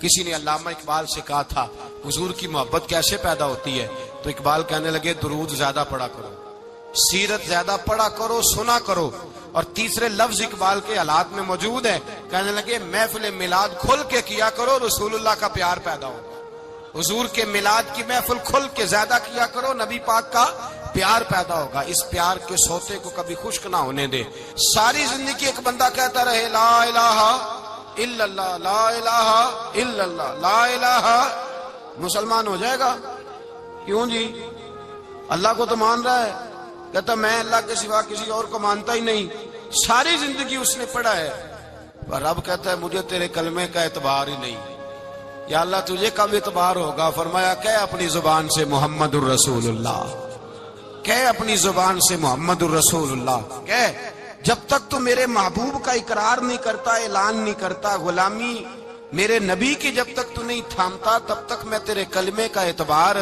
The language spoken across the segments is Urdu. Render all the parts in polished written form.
کسی نے علامہ اقبال سے کہا تھا حضور کی محبت کیسے پیدا ہوتی ہے، تو اقبال کہنے لگے درود زیادہ پڑھا کرو، سیرت زیادہ پڑھا کرو، سنا کرو. اور تیسرے لفظ اقبال کے حالات میں موجود ہے، کہنے لگے محفل میلاد کھل کے کیا کرو، رسول اللہ کا پیار پیدا ہوگا. حضور کے میلاد کی محفل کھل کے زیادہ کیا کرو، نبی پاک کا پیار پیدا ہوگا. اس پیار کے سوتے کو کبھی خشک نہ ہونے دے. ساری زندگی ایک بندہ کہتا رہے لا الہ الا اللہ، لا الہ الا اللہ، لا الہ، مسلمان ہو جائے گا. کیوں جی؟ اللہ کو تو مان رہا ہے، کہتا میں اللہ کے سوا کسی اور کو مانتا ہی نہیں. ساری زندگی اس نے پڑھا ہے، پر رب کہتا ہے مجھے تیرے کلمے کا اعتبار ہی نہیں. یا اللہ تجھے کب اعتبار ہوگا؟ فرمایا کہ اپنی زبان سے محمد الرسول اللہ، کہ اپنی زبان سے محمد الرسول اللہ، کہ جب تک تو میرے محبوب کا اقرار نہیں کرتا، اعلان نہیں کرتا، غلامی میرے نبی کی جب تک تو نہیں تھامتا، تب تک میں تیرے کلمے کا اعتبار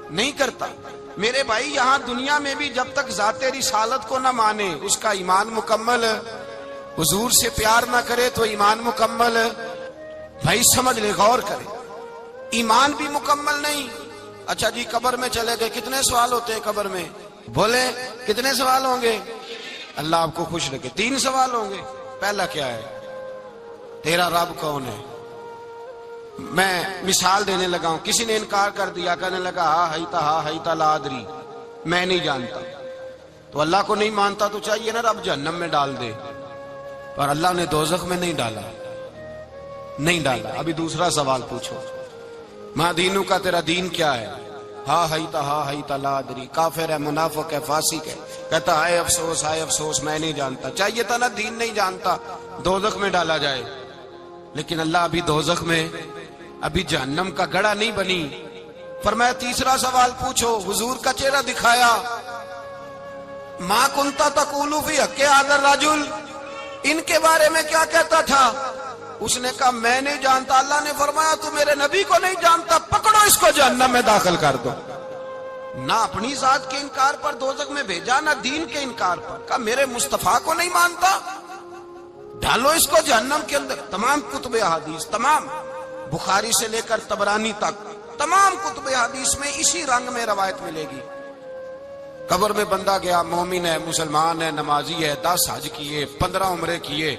نہیں کرتا. میرے بھائی یہاں دنیا میں بھی جب تک ذات رسالت کو نہ مانے، اس کا ایمان مکمل، حضور سے پیار نہ کرے تو ایمان مکمل، بھائی سمجھ لے، غور کرے، ایمان بھی مکمل نہیں. اچھا جی قبر میں چلے گئے، کتنے سوال ہوتے ہیں قبر میں؟ بولے کتنے سوال ہوں گے؟ اللہ آپ کو خوش رکھے. 3 سوال ہوں گے. پہلا کیا ہے؟ تیرا رب کون ہے؟ میں مثال دینے لگا ہوں. کسی نے انکار کر دیا، کہنے لگا ہا ہیتا لا ادری، میں نہیں جانتا. تو اللہ کو نہیں مانتا تو چاہیے نا رب جہنم میں ڈال دے، پر اللہ نے دوزخ میں نہیں ڈالا، نہیں ڈالا. ابھی دوسرا سوال پوچھو، ماں دینوں کا تیرا دین کیا ہے؟ ہا ہیتا لا ادری. کافر ہے، منافق ہے، فاسق ہے، کہتا ہائے افسوس میں نہیں جانتا. چاہیے تھا نا دین نہیں جانتا دوزخ میں ڈالا جائے، لیکن اللہ ابھی دوزخ میں، ابھی جہنم کا گڑھا نہیں بنی. فرمایا تیسرا سوال پوچھو، حضور کا چہرہ دکھایا، ما کنتا تقول فی حق ھذا الرجل، ان کے بارے میں کیا کہتا تھا؟ اس نے کہا میں نہیں جانتا. اللہ نے فرمایا تو میرے نبی کو نہیں جانتا، پکڑو اس کو جہنم میں داخل کر دو. نہ اپنی ذات کے انکار پر دوزخ میں بھیجا، نہ دین کے انکار پر. کہا میرے مصطفیٰ کو نہیں مانتا، ڈالو اس کو جہنم کے اندر. تمام کتب احادیث، تمام بخاری سے لے کر طبرانی تک، تمام کتب احادیث میں اسی رنگ میں روایت ملے گی. قبر میں بندہ گیا، مومن ہے، مسلمان ہے، نمازی ہے، 10 حج کیے، 15 عمرے کیے،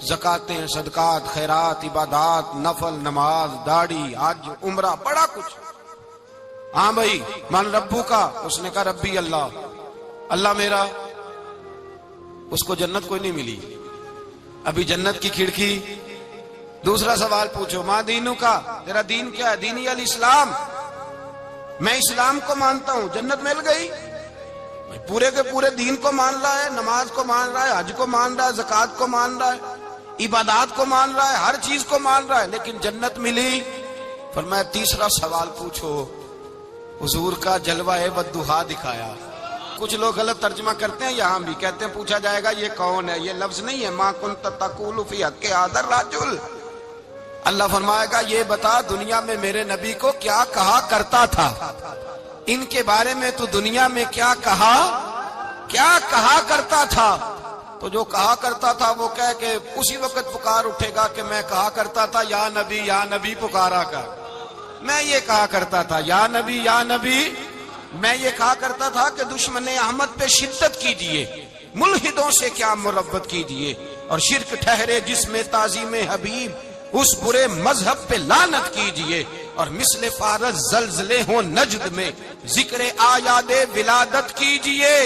زکاتیں، صدقات، خیرات، عبادات، نفل، نماز، داڑھی، حج، عمرہ، بڑا کچھ. ہاں بھائی من ربو کا، اس نے کہا ربی اللہ، اللہ میرا. اس کو جنت کوئی نہیں ملی، ابھی جنت کی کھڑکی. دوسرا سوال پوچھو، ماں دینوں کا، تیرا دین کیا ہے؟ دینی الاسلام، میں اسلام کو مانتا ہوں. جنت مل گئی. پورے کے پورے دین کو مان رہا ہے، نماز کو مان رہا ہے، حج کو مان رہا ہے، زکات کو مان رہا ہے، عبادات کو مان رہا ہے، ہر چیز کو مان رہا ہے، لیکن جنت ملی. فرمایا تیسرا سوال پوچھو، حضور کا جلوہ والضحیٰ دکھایا. کچھ لوگ غلط ترجمہ کرتے ہیں، یہاں بھی کہتے ہیں پوچھا جائے گا یہ کون ہے. یہ لفظ نہیں ہے ما کنت تقول فی حق ھذا الرجل. اللہ فرمائے گا یہ بتا دنیا میں میرے نبی کو کیا کہا کرتا تھا، ان کے بارے میں تو دنیا میں کیا کہا کرتا تھا. تو جو کہا کرتا تھا وہ کہہ کہ اسی وقت پکار اٹھے گا کہ میں کہا کرتا تھا یا نبی پکارا کر. میں یہ کہا کرتا تھا یا نبی. میں یہ کہا کرتا تھا کہ دشمن احمد پہ شدت کیجئے، ملحدوں سے کیا مربت کیجئے، اور شرک ٹھہرے جس میں تعظیم حبیب، اس برے مذہب پہ لعنت کیجئے. اور مثل فارس زلزلے ہوں نجد میں، ذکر آیاد ولادت کیجئے.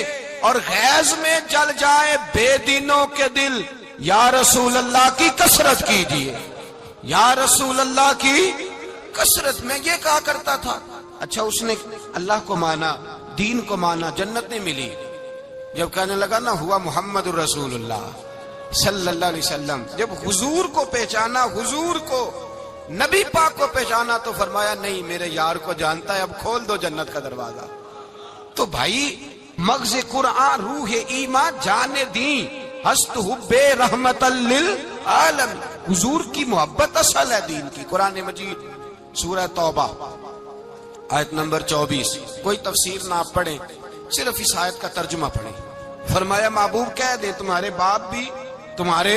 اور غیظ میں جل جائے بے دینوں کے دل، یا رسول اللہ کی کثرت کیجئے، یا رسول اللہ کی کثرت. میں یہ کہا کرتا تھا. اچھا اس نے اللہ کو مانا، دین کو مانا، جنت نہیں ملی. جب کہنے لگا نا ہوا محمد الرسول اللہ صلی اللہ علیہ وسلم، جب حضور کو پہچانا، حضور کو، نبی پاک کو پہچانا، تو فرمایا نہیں میرے یار کو جانتا ہے، اب کھول دو جنت کا دروازہ. تو بھائی مغز قرآن، روح ایمان، جان دین، ہست حب رحمت للعالم. حضور کی محبت اصل ہے دین کی. قرآن مجید سورہ توبہ آیت نمبر 24. کوئی تفسیر نہ آپ پڑھیں، صرف اس آیت کا ترجمہ پڑھیں. فرمایا محبوب کہہ دے تمہارے باپ بھی، تمہارے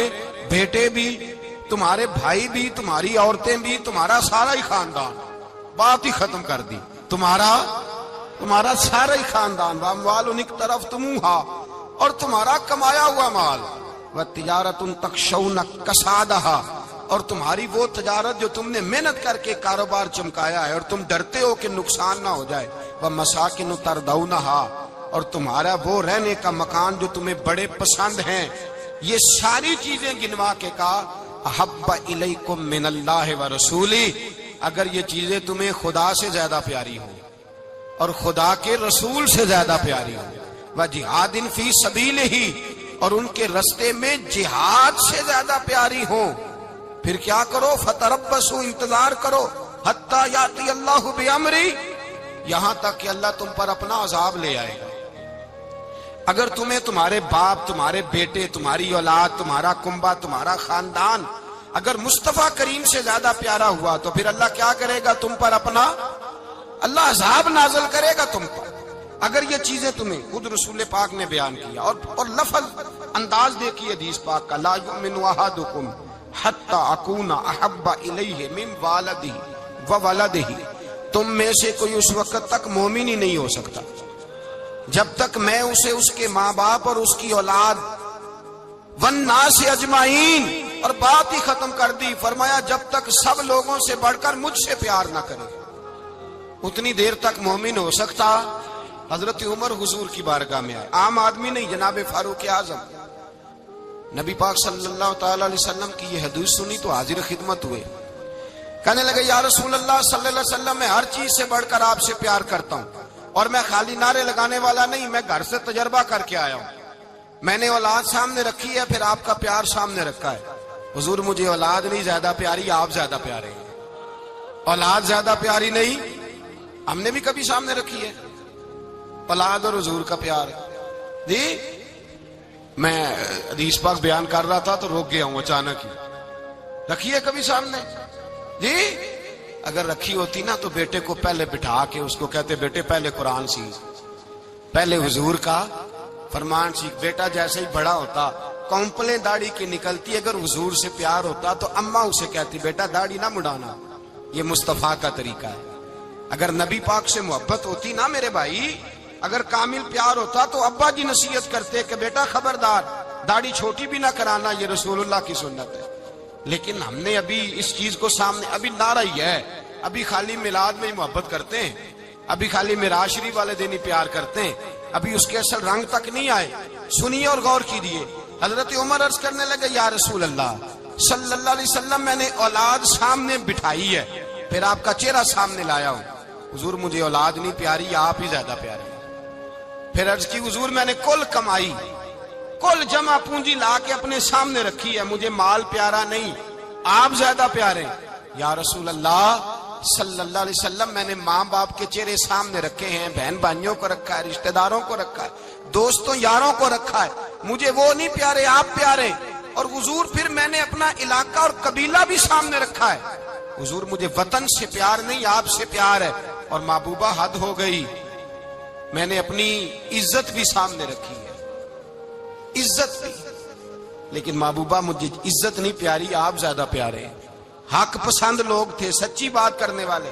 بیٹے بھی، تمہارے بھائی بھی، تمہاری عورتیں بھی، تمہارا سارا ہی خاندان، بات ہی ختم کر دی، تمہارا سارا ہی خاندان، واموال اقترفتموہا، اور تمہارا کمایا ہوا مال، وتجارۃ تخشون کسادہا، اور تمہاری وہ تجارت جو تم نے محنت کر کے کاروبار چمکایا ہے اور تم ڈرتے ہو کہ نقصان نہ ہو جائے، ومساکن ترضونہا، اور تمہارا وہ رہنے کا مکان جو تمہیں بڑے پسند ہیں، یہ ساری چیزیں گنوا کے کہا احب الیکم من اللہ ورسولہ، اگر یہ چیزیں تمہیں خدا سے زیادہ پیاری ہوں اور خدا کے رسول سے زیادہ پیاری ہوں، وجہاد فی سبیلہ، اور ان کے رستے میں جہاد سے زیادہ پیاری ہوں، پھر کیا کرو؟ فتربصوا، انتظار کرو، حتی یاتی اللہ بامری، یہاں تک کہ اللہ تم پر اپنا عذاب لے آئے گا۔ اگر تمہیں تمہارے باپ، تمہارے بیٹے، تمہاری اولاد، تمہارا کنبہ، تمہارا خاندان اگر مصطفیٰ کریم سے زیادہ پیارا ہوا تو پھر اللہ کیا کرے گا تم پر؟ اپنا اللہ عذاب نازل کرے گا تم پر، اگر یہ چیزیں تمہیں خود رسول پاک نے بیان کیا، اور لفظ انداز دیکھیے حدیث پاک کا، لا یؤمن احدکم حتی اکون احب الیہ من والدہ وولدہ، تم میں سے کوئی اس وقت تک مومن ہی نہیں ہو سکتا جب تک میں اسے اس کے ماں باپ اور اس کی اولاد والناس اجمعین، اور بات ہی ختم کر دی، فرمایا جب تک سب لوگوں سے بڑھ کر مجھ سے پیار نہ کرے اتنی دیر تک مومن ہو سکتا۔ حضرت عمر حضور کی بارگاہ میں آئے، عام آدمی نہیں، جناب فاروق اعظم، نبی پاک صلی اللہ تعالی علیہ وسلم کی یہ حدیث سنی تو حاضر خدمت ہوئے، کہنے لگے یا رسول اللہ صلی اللہ علیہ وسلم، میں ہر چیز سے بڑھ کر آپ سے پیار کرتا ہوں، اور میں خالی نعرے لگانے والا نہیں، میں گھر سے تجربہ کر کے آیا ہوں، میں نے اولاد سامنے رکھی ہے، پھر آپ کا پیار سامنے رکھا ہے، حضور مجھے اولاد نہیں زیادہ پیاری، آپ زیادہ پیارے ہیں، اولاد زیادہ پیاری نہیں، ہم نے بھی کبھی سامنے رکھی ہے اولاد اور حضور کا پیار ہے جی۔ میں حدیث پاک بیان کر رہا تھا تو روک گیا ہوں اچانک ہی، رکھی ہے کبھی سامنے جی؟ اگر رکھی ہوتی نا تو بیٹے کو پہلے بٹھا کے اس کو کہتے بیٹے پہلے قرآن سیکھ، پہلے حضور کا فرمان سیکھ۔ بیٹا جیسے ہی بڑا ہوتا، کونپلیں داڑھی کی نکلتی، اگر حضور سے پیار ہوتا تو اماں اسے کہتی بیٹا داڑھی نہ مڈانا، یہ مصطفیٰ کا طریقہ ہے۔ اگر نبی پاک سے محبت ہوتی نا میرے بھائی، اگر کامل پیار ہوتا تو ابا جی نصیحت کرتے کہ بیٹا خبردار داڑھی چھوٹی بھی نہ کرانا، یہ رسول اللہ کی سنت ہے۔ لیکن ہم نے ابھی اس چیز کو سامنے، ابھی نعرہ ہی ہے، ابھی خالی میلاد میں ہی محبت کرتے ہیں، ابھی خالی معراج شریف والے دن ہی پیار کرتے ہیں، ابھی اس کے اصل رنگ تک نہیں آئے۔ سنیے اور غور کیجیے، حضرت عمر عرض کرنے لگے یا رسول اللہ صلی اللہ علیہ وسلم، میں نے اولاد سامنے بٹھائی ہے، پھر آپ کا چہرہ سامنے لایا ہوں، حضور مجھے اولاد نہیں پیاری، آپ ہی زیادہ پیارے۔ پھر عرض کی حضور میں نے کل کمائی، کل جمع پونجی لا کے اپنے سامنے رکھی ہے، مجھے مال پیارا نہیں، آپ زیادہ پیارے۔ یا رسول اللہ صلی اللہ علیہ وسلم، میں نے ماں باپ کے چہرے سامنے رکھے ہیں، بہن بھائیوں کو رکھا ہے، رشتہ داروں کو رکھا ہے، دوستوں یاروں کو رکھا ہے، مجھے وہ نہیں پیارے، آپ پیارے۔ اور حضور پھر میں نے اپنا علاقہ اور قبیلہ بھی سامنے رکھا ہے، حضور مجھے وطن سے پیار نہیں، آپ سے پیار ہے۔ اور محبوبہ حد ہو گئی، میں نے اپنی عزت بھی سامنے رکھی ہے، عزت بھی، لیکن محبوبہ مجھے عزت نہیں پیاری، آپ زیادہ پیارے ہیں۔ حق پسند لوگ تھے، سچی بات کرنے والے۔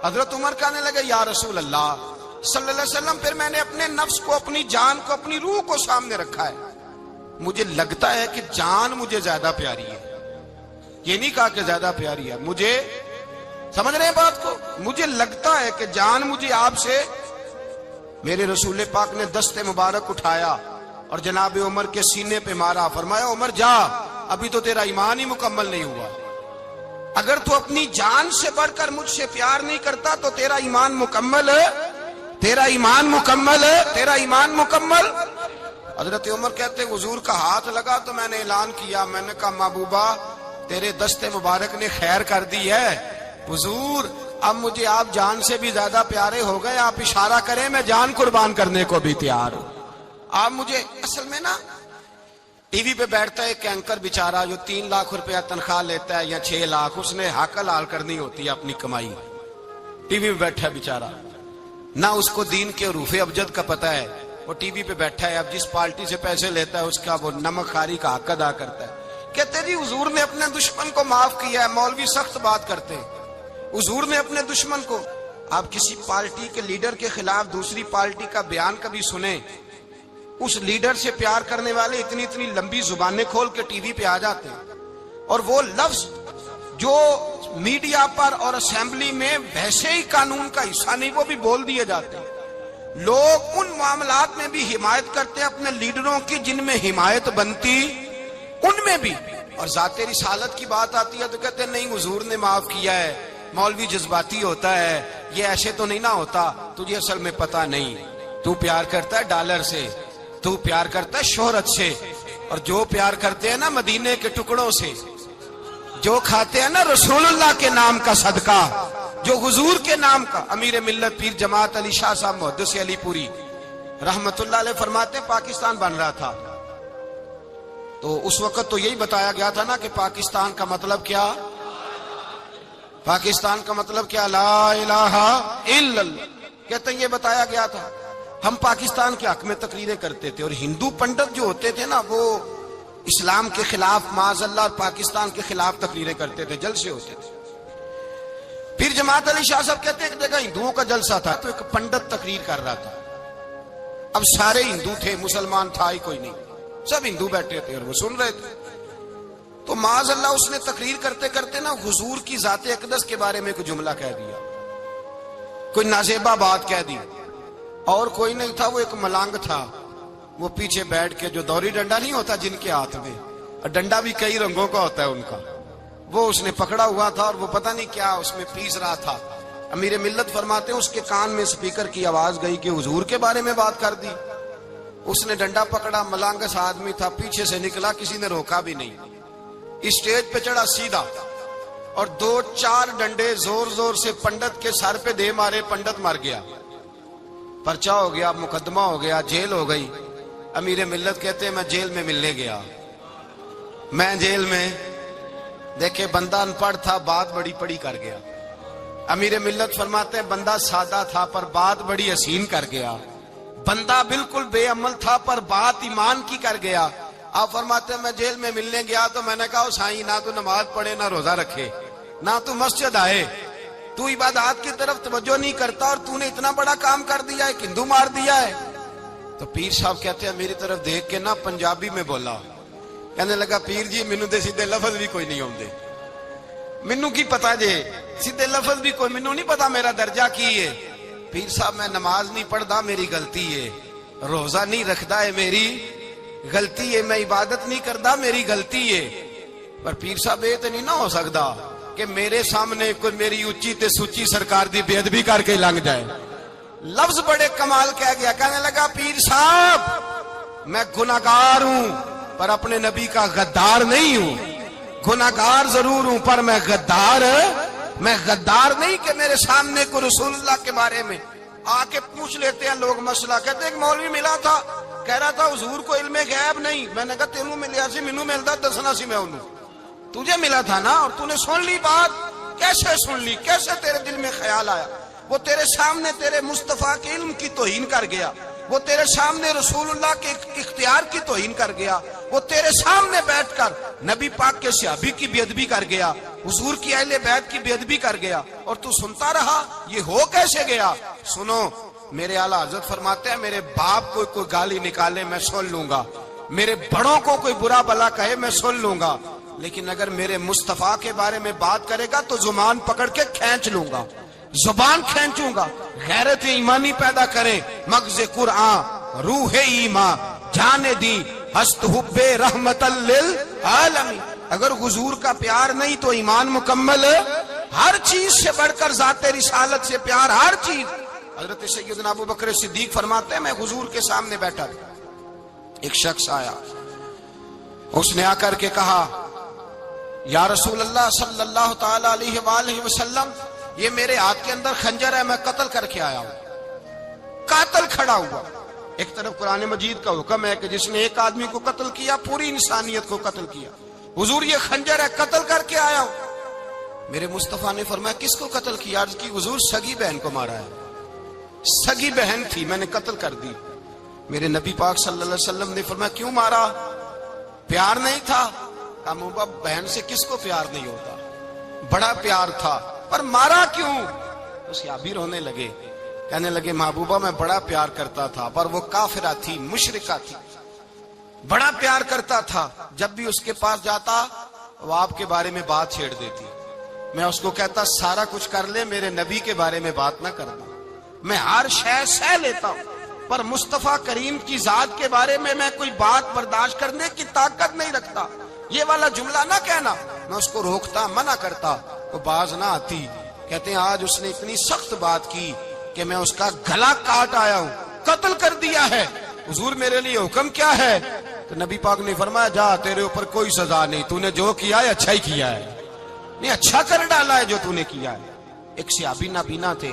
حضرت عمر کہنے لگے یا رسول اللہ صلی اللہ علیہ وسلم، پھر میں نے اپنے نفس کو، اپنی جان کو، اپنی روح کو سامنے رکھا ہے، مجھے لگتا ہے کہ جان مجھے زیادہ پیاری ہے، یہ نہیں کہا کہ زیادہ پیاری ہے، مجھے سمجھ رہے ہیں بات کو، مجھے لگتا ہے کہ جان مجھے آپ سے۔ میرے رسول پاک نے دست مبارک اٹھایا اور جناب عمر کے سینے پہ مارا، فرمایا عمر جا، ابھی تو تیرا ایمان ہی مکمل نہیں ہوا، اگر تو اپنی جان سے بڑھ کر مجھ سے پیار نہیں کرتا تو تیرا ایمان مکمل ہے، تیرا ایمان مکمل ہے، تیرا ایمان مکمل۔ حضرت عمر کہتے حضور کا ہاتھ لگا تو میں نے اعلان کیا، میں نے کہا محبوبہ تیرے دست مبارک نے خیر کر دی ہے، حضور اب مجھے آپ جان سے بھی زیادہ پیارے ہو گئے، آپ اشارہ کریں میں جان قربان کرنے کو بھی تیار ہوں۔ آپ مجھے، اصل میں نا ٹی وی پہ بیٹھتا ہے ایک اینکر بیچارہ جو 3 لاکھ روپیہ تنخواہ لیتا ہے یا 6 لاکھ، اس نے حق حلال کرنی ہوتی ہے اپنی کمائی، ٹی وی پہ بیٹھا ہے بیچارہ، نہ اس کو دین کے حروف ابجد کا پتہ ہے، وہ ٹی وی پہ بیٹھا ہے، اب جس پارٹی سے پیسے لیتا ہے اس کا وہ نمک خواری کا حق ادا کرتا ہے، کہتے جی حضور نے اپنے دشمن کو معاف کیا ہے. مولوی سخت بات کرتے ہیں. حضور نے اپنے دشمن کو، آپ کسی پارٹی کے لیڈر کے خلاف دوسری پارٹی کا بیان کبھی سنیں، اس لیڈر سے پیار کرنے والے اتنی اتنی لمبی زبانیں کھول کے ٹی وی پہ آ جاتے ہیں، اور وہ لفظ جو میڈیا پر اور اسمبلی میں ویسے ہی قانون کا حصہ نہیں وہ بھی بول دیے جاتے ہیں. لوگ ان معاملات میں بھی حمایت کرتے ہیں اپنے لیڈروں کی جن میں حمایت بنتی ان میں بھی، اور ذات رسالت کی بات آتی ہے تو کہتے ہیں نہیں حضور نے معاف کیا ہے. مولوی جذباتی ہوتا ہے، یہ ایسے تو نہیں نہ ہوتا، تجھے اصل میں پتہ نہیں. تو پیار کرتا ہے ڈالر سے، تو پیار کرتا ہے شہرت سے، اور جو پیار کرتے ہیں نا مدینے کے ٹکڑوں سے، جو کھاتے ہیں نا رسول اللہ کے نام کا صدقہ، جو حضور کے نام کا. امیر ملت پیر جماعت علی شاہ صاحب محدث علی پوری رحمت اللہ علیہ فرماتے ہیں پاکستان بن رہا تھا تو اس وقت تو یہی بتایا گیا تھا نا کہ پاکستان کا مطلب کیا، پاکستان کا مطلب کیا، لا الہ الا اللہ. کہتے ہیں یہ بتایا گیا تھا. ہم پاکستان کے حق میں تقریریں کرتے تھے، اور ہندو پنڈت جو ہوتے تھے نا وہ اسلام کے خلاف معاذ اللہ اور پاکستان کے خلاف تقریریں کرتے تھے، جلسے ہوتے تھے. پھر جماعت علی شاہ صاحب کہتے ہیں ایک جگہ ہندوؤں کا جلسہ تھا تو ایک پنڈت تقریر کر رہا تھا. اب سارے ہندو تھے، مسلمان تھا ہی کوئی نہیں، سب ہندو بیٹھے تھے اور وہ سن رہے تھے. تو معاذ اللہ اس نے تقریر کرتے کرتے نا حضور کی ذات اقدس کے بارے میں کوئی جملہ کہہ دیا، کوئی نازیبہ بات کہہ دی. اور کوئی نہیں تھا، وہ ایک ملانگ تھا، وہ پیچھے بیٹھ کے جو دوری ڈنڈا نہیں ہوتا جن کے ہاتھ میں، اور ڈنڈا بھی کئی رنگوں کا ہوتا ہے ان کا، وہ اس نے پکڑا ہوا تھا اور وہ پتہ نہیں کیا اس میں پیس رہا تھا. امیر ملت فرماتے ہیں اس کے کان میں سپیکر کی آواز گئی کہ حضور کے بارے میں بات کر دی. اس نے ڈنڈا پکڑا، ملانگس آدمی تھا، پیچھے سے نکلا، کسی نے روکا بھی نہیں. اسٹیج پہ چڑھا سیدھا اور 2-4 ڈنڈے زور زور سے پنڈت کے سر پہ دے مارے. پنڈت مر گیا، پرچہ ہو گیا، مقدمہ ہو گیا، جیل ہو گئی. امیر ملت کہتے ہیں میں جیل میں ملنے گیا، میں جیل میں دیکھے بندہ ان پڑھ تھا، بات بڑی پڑی کر گیا. امیر ملت فرماتے ہیں بندہ سادہ تھا پر بات بڑی حسین کر گیا، بندہ بالکل بے عمل تھا پر بات ایمان کی کر گیا. آپ فرماتے ہیں میں جیل میں ملنے گیا تو میں نے کہا سائیں نہ تو نماز پڑھے، نہ روزہ رکھے، نہ تو مسجد آئے، تو عبادات کی طرف توجہ نہیں کرتا، اور تو نے اتنا بڑا کام کر دیا ہے، ہندو مار دیا ہے. تو پیر صاحب کہتے ہیں میری طرف دیکھ کے نا پنجابی میں بولا، کہنے لگا پیر جی مینوں دے سیدھے لفظ بھی کوئی نہیں ہوندے، مینوں کی پتا جے سیدھے لفظ بھی کوئی، مینوں نہیں پتا میرا درجہ کی ہے. پیر صاحب میں نماز نہیں پڑھدا میری غلطی ہے، روزہ نہیں رکھدا ہے میری غلطی ہے، میں عبادت نہیں کردا میری غلطی ہے. پر پیر صاحب یہ تو نہیں نہ ہو سکتا کہ میرے سامنے کوئی میری اچھی تے سچی سرکار دی بے ادبی کر کے لنگ جائے. لفظ بڑے کمال کہہ گیا، کہنے لگا پیر صاحب میں گناہگار ہوں پر اپنے نبی کا غدار نہیں ہوں. گناہگار ضرور ہوں پر میں غدار نہیں کہ میرے سامنے کو رسول اللہ کے بارے میں آ کے پوچھ لیتے ہیں لوگ مسئلہ. کہتے ایک مولوی ملا تھا، کہہ رہا تھا حضور کو علم غیب نہیں. میں نے کہا تینوں ملیا سی، مینوں ملتا دسنا سی، میں انہوں تجھے ملا تھا نا، اور تو نے سن لی بات. کیسے سن لی، کیسے تیرے دل میں خیال آیا؟ وہ تیرے سامنے تیرے مصطفیٰ کے علم کی توہین کر گیا، وہ تیرے سامنے رسول اللہ کے اختیار کی توہین کر گیا، وہ تیرے سامنے بیٹھ کر نبی پاک کے صحابی کی بے ادبی کر گیا، حضور کی اہل بیت کی بے ادبی کر گیا، اور تو سنتا رہا. یہ ہو کیسے گیا؟ سنو، میرے اعلیٰ حضرت فرماتے ہیں میرے باپ کو کوئی گالی نکالے میں سن لوں گا، میرے بڑوں کو کوئی برا بلا کہے میں سن لوں گا، لیکن اگر میرے مصطفیٰ کے بارے میں بات کرے گا تو زبان پکڑ کے کھینچ لوں گا، زبان کھینچوں گا. غیرت ایمانی پیدا کرے مغز قرآن روح ایمان جانے دی ہست حب رحمت للعالمین. اگر حضور کا پیار نہیں تو ایمان مکمل، ہر چیز سے بڑھ کر ذات رسالت سے پیار، ہر چیز. حضرت سیدنا ابو بکر صدیق فرماتے ہیں میں حضور کے سامنے بیٹھا تھا، ایک شخص آیا، اس نے آ کر کے کہا یا رسول اللہ صلی اللہ تعالی علیہ وآلہ وسلم یہ میرے ہاتھ کے اندر خنجر ہے، میں قتل کر کے آیا ہوں. قاتل کھڑا ہوا. ایک طرف قرآن مجید کا حکم ہے کہ جس نے ایک آدمی کو قتل کیا پوری انسانیت کو قتل کیا. حضور یہ خنجر ہے، قتل کر کے آیا ہوں. میرے مصطفیٰ نے فرمایا کس کو قتل کیا؟ عرض کی حضور سگی بہن کو مارا ہے، سگی بہن تھی میں نے قتل کر دی. میرے نبی پاک صلی اللہ علیہ وسلم نے فرمایا کیوں مارا؟ پیار نہیں تھا؟ کہا محبوبہ بہن سے کس کو پیار نہیں ہوتا، بڑا پیار تھا، پر مارا کیوں؟ تو صحابی رونے لگے، کہنے لگے محبوبہ میں بڑا پیار کرتا تھا، پر وہ کافرہ تھی، مشرکہ تھی، بڑا پیار کرتا تھا، جب بھی اس کے پاس جاتا وہ آپ کے بارے میں بات چھیڑ دیتی، میں اس کو کہتا سارا کچھ کر لے میرے نبی کے بارے میں بات نہ کرنا، میں ہر شے سہ لیتا ہوں، پر مصطفیٰ کریم کی ذات کے بارے میں کوئی بات برداشت کرنے کی طاقت نہیں رکھتا، یہ والا جملہ نہ کہنا، میں اس کو روکتا، منع کرتا، وہ باز نہ آتی۔ کہتے ہیں آج اس نے اتنی سخت بات کی کہ میں اس کا گلا کاٹ آیا ہوں، قتل کر دیا ہے، حضور میرے لیے حکم کیا ہے؟ تو نبی پاک نے فرمایا جا تیرے اوپر کوئی سزا نہیں، تو نے جو کیا ہے اچھا ہی کیا ہے، نہیں اچھا کر ڈالا ہے جو تو نے کیا ہے۔ ایک صحابی نابینا تھے،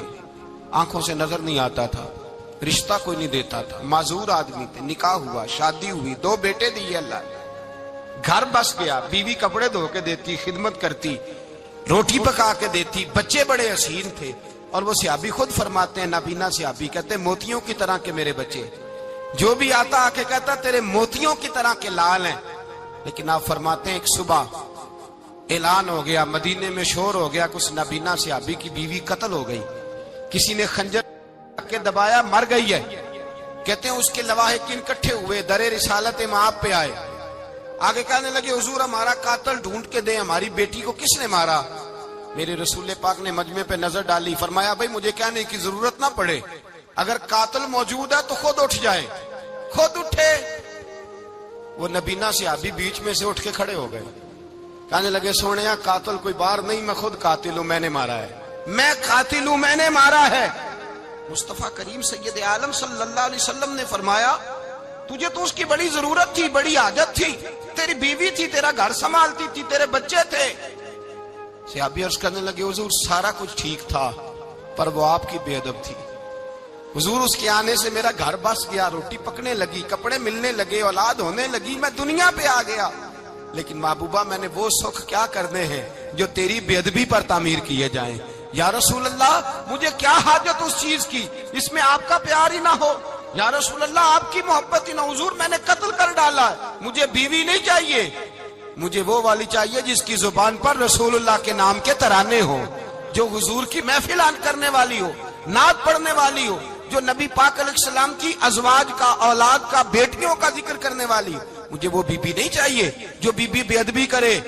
آنکھوں سے نظر نہیں آتا تھا، رشتہ کوئی نہیں دیتا تھا، معذور آدمی تھے، نکاح ہوا، شادی ہوئی، 2 بیٹے دیے اللہ نے، گھر بس گیا، بیوی کپڑے دھو کے دیتی، خدمت کرتی، روٹی پکا کے دیتی، بچے بڑے حسین تھے، اور وہ صحابی خود فرماتے ہیں، نابینا صحابی کہتے ہیں موتیوں کی طرح کے میرے بچے، جو بھی آتا آ کے کہتا تیرے موتیوں کی طرح کے لال ہیں۔ لیکن آپ فرماتے ہیں ایک صبح اعلان ہو گیا، مدینے میں شور ہو گیا، کچھ نابینا صحابی کی بیوی قتل ہو گئی، کسی نے خنجر کے دبایا، مر گئی ہے۔ کہتے ہیں اس کے لواحقین اکٹھے ہوئے، در رسالت مآب پہ آئے، آگے کہنے لگے حضور ہمارا قاتل ڈھونڈ کے دیں، ہماری بیٹی کو کس نے مارا؟ میرے رسول پاک نے مجمع پہ نظر ڈالی، فرمایا بھائی مجھے کہنے کی ضرورت نہ پڑے، اگر قاتل موجود ہے تو خود اٹھ جائے۔ خود اٹھے، وہ نبینا صحابی بیچ میں سے اٹھ کے کھڑے ہو گئے، کہنے لگے سونیا قاتل کوئی باہر نہیں، میں خود قاتل ہوں، میں نے مارا ہے، میں قاتل ہوں، میں نے مارا ہے۔ مصطفیٰ کریم سید عالم صلی اللہ علیہ وسلم نے فرمایا تجھے تو اس کی بڑی ضرورت تھی، بڑی حاجت تھی، تیری بیوی تھی، تیرا گھر سنبھالتی تھی، تیرے بچے تھے۔ صحابی عرض کرنے لگے حضور سارا کچھ ٹھیک تھا، پر وہ آپ کی بے ادب تھی، حضور اس کے آنے سے میرا گھر بس گیا، روٹی پکنے لگی، کپڑے ملنے لگے، اولاد ہونے لگی، میں دنیا پہ آ گیا، لیکن محبوبہ میں نے وہ سکھ کیا کرنے ہیں جو تیری بے ادبی پر تعمیر کیے جائیں۔ یا رسول اللہ مجھے کیا حاجت اس چیز کی جس میں آپ کا پیار ہی نہ ہو، یا رسول اللہ آپ کی محبت ہی نہ، حضور میں نے قتل کر ڈالا ہے، مجھے بیوی نہیں چاہیے، مجھے وہ والی چاہیے جس کی زبان پر رسول اللہ کے نام کے ترانے ہو، جو حضور کی محفل آن کرنے والی ہو، نعت پڑھنے والی ہو، جو نبی پاک علیہ السلام کی ازواج کا، اولاد کا، بیٹیوں کا ذکر کرنے والی ہو، مجھے وہ بیوی نہیں چاہیے جو بیوی بے ادبی کرے۔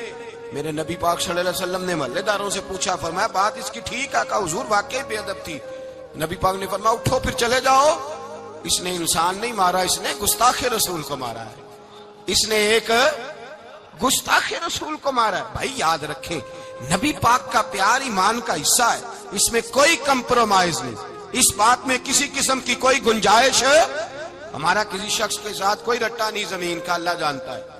میرے نبی پاک صلی اللہ علیہ وسلم نے محلے داروں سے پوچھا، فرمایا بات اس کی ٹھیک ہے؟ کہا حضور واقعی بے ادب تھی۔ نبی پاک نے فرمایا اٹھو پھر چلے جاؤ، اس نے انسان نہیں مارا، اس نے گستاخ رسول کو مارا ہے، اس نے ایک گستاخ رسول کو مارا ہے۔ بھائی یاد رکھیں نبی پاک کا پیار ایمان کا حصہ ہے، اس میں کوئی کمپرومائز نہیں، اس بات میں کسی قسم کی کوئی گنجائش ہے؟ ہمارا کسی شخص کے ساتھ کوئی رٹا نہیں زمین کا، اللہ جانتا ہے،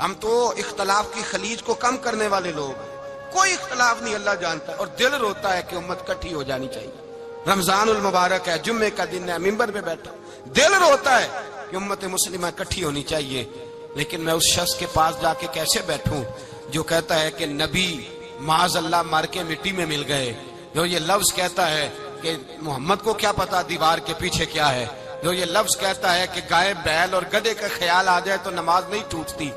ہم تو اختلاف کی خلیج کو کم کرنے والے لوگ ہیں، کوئی اختلاف نہیں، اللہ جانتا ہے، اور دل روتا ہے کہ امت کٹھی ہو جانی چاہیے، رمضان المبارک ہے، جمعے کا دن ہے، منبر پہ بیٹھا، دل روتا ہے کہ امت مسلمہ کٹھی ہونی چاہیے، لیکن میں اس شخص کے پاس جا کے کیسے بیٹھوں جو کہتا ہے کہ نبی معاذ اللہ مر کے مٹی میں مل گئے، جو یہ لفظ کہتا ہے کہ محمد کو کیا پتا دیوار کے پیچھے کیا ہے، جو یہ لفظ کہتا ہے کہ گائے بیل اور گدھے کا خیال آ جائے تو نماز نہیں ٹوٹتی،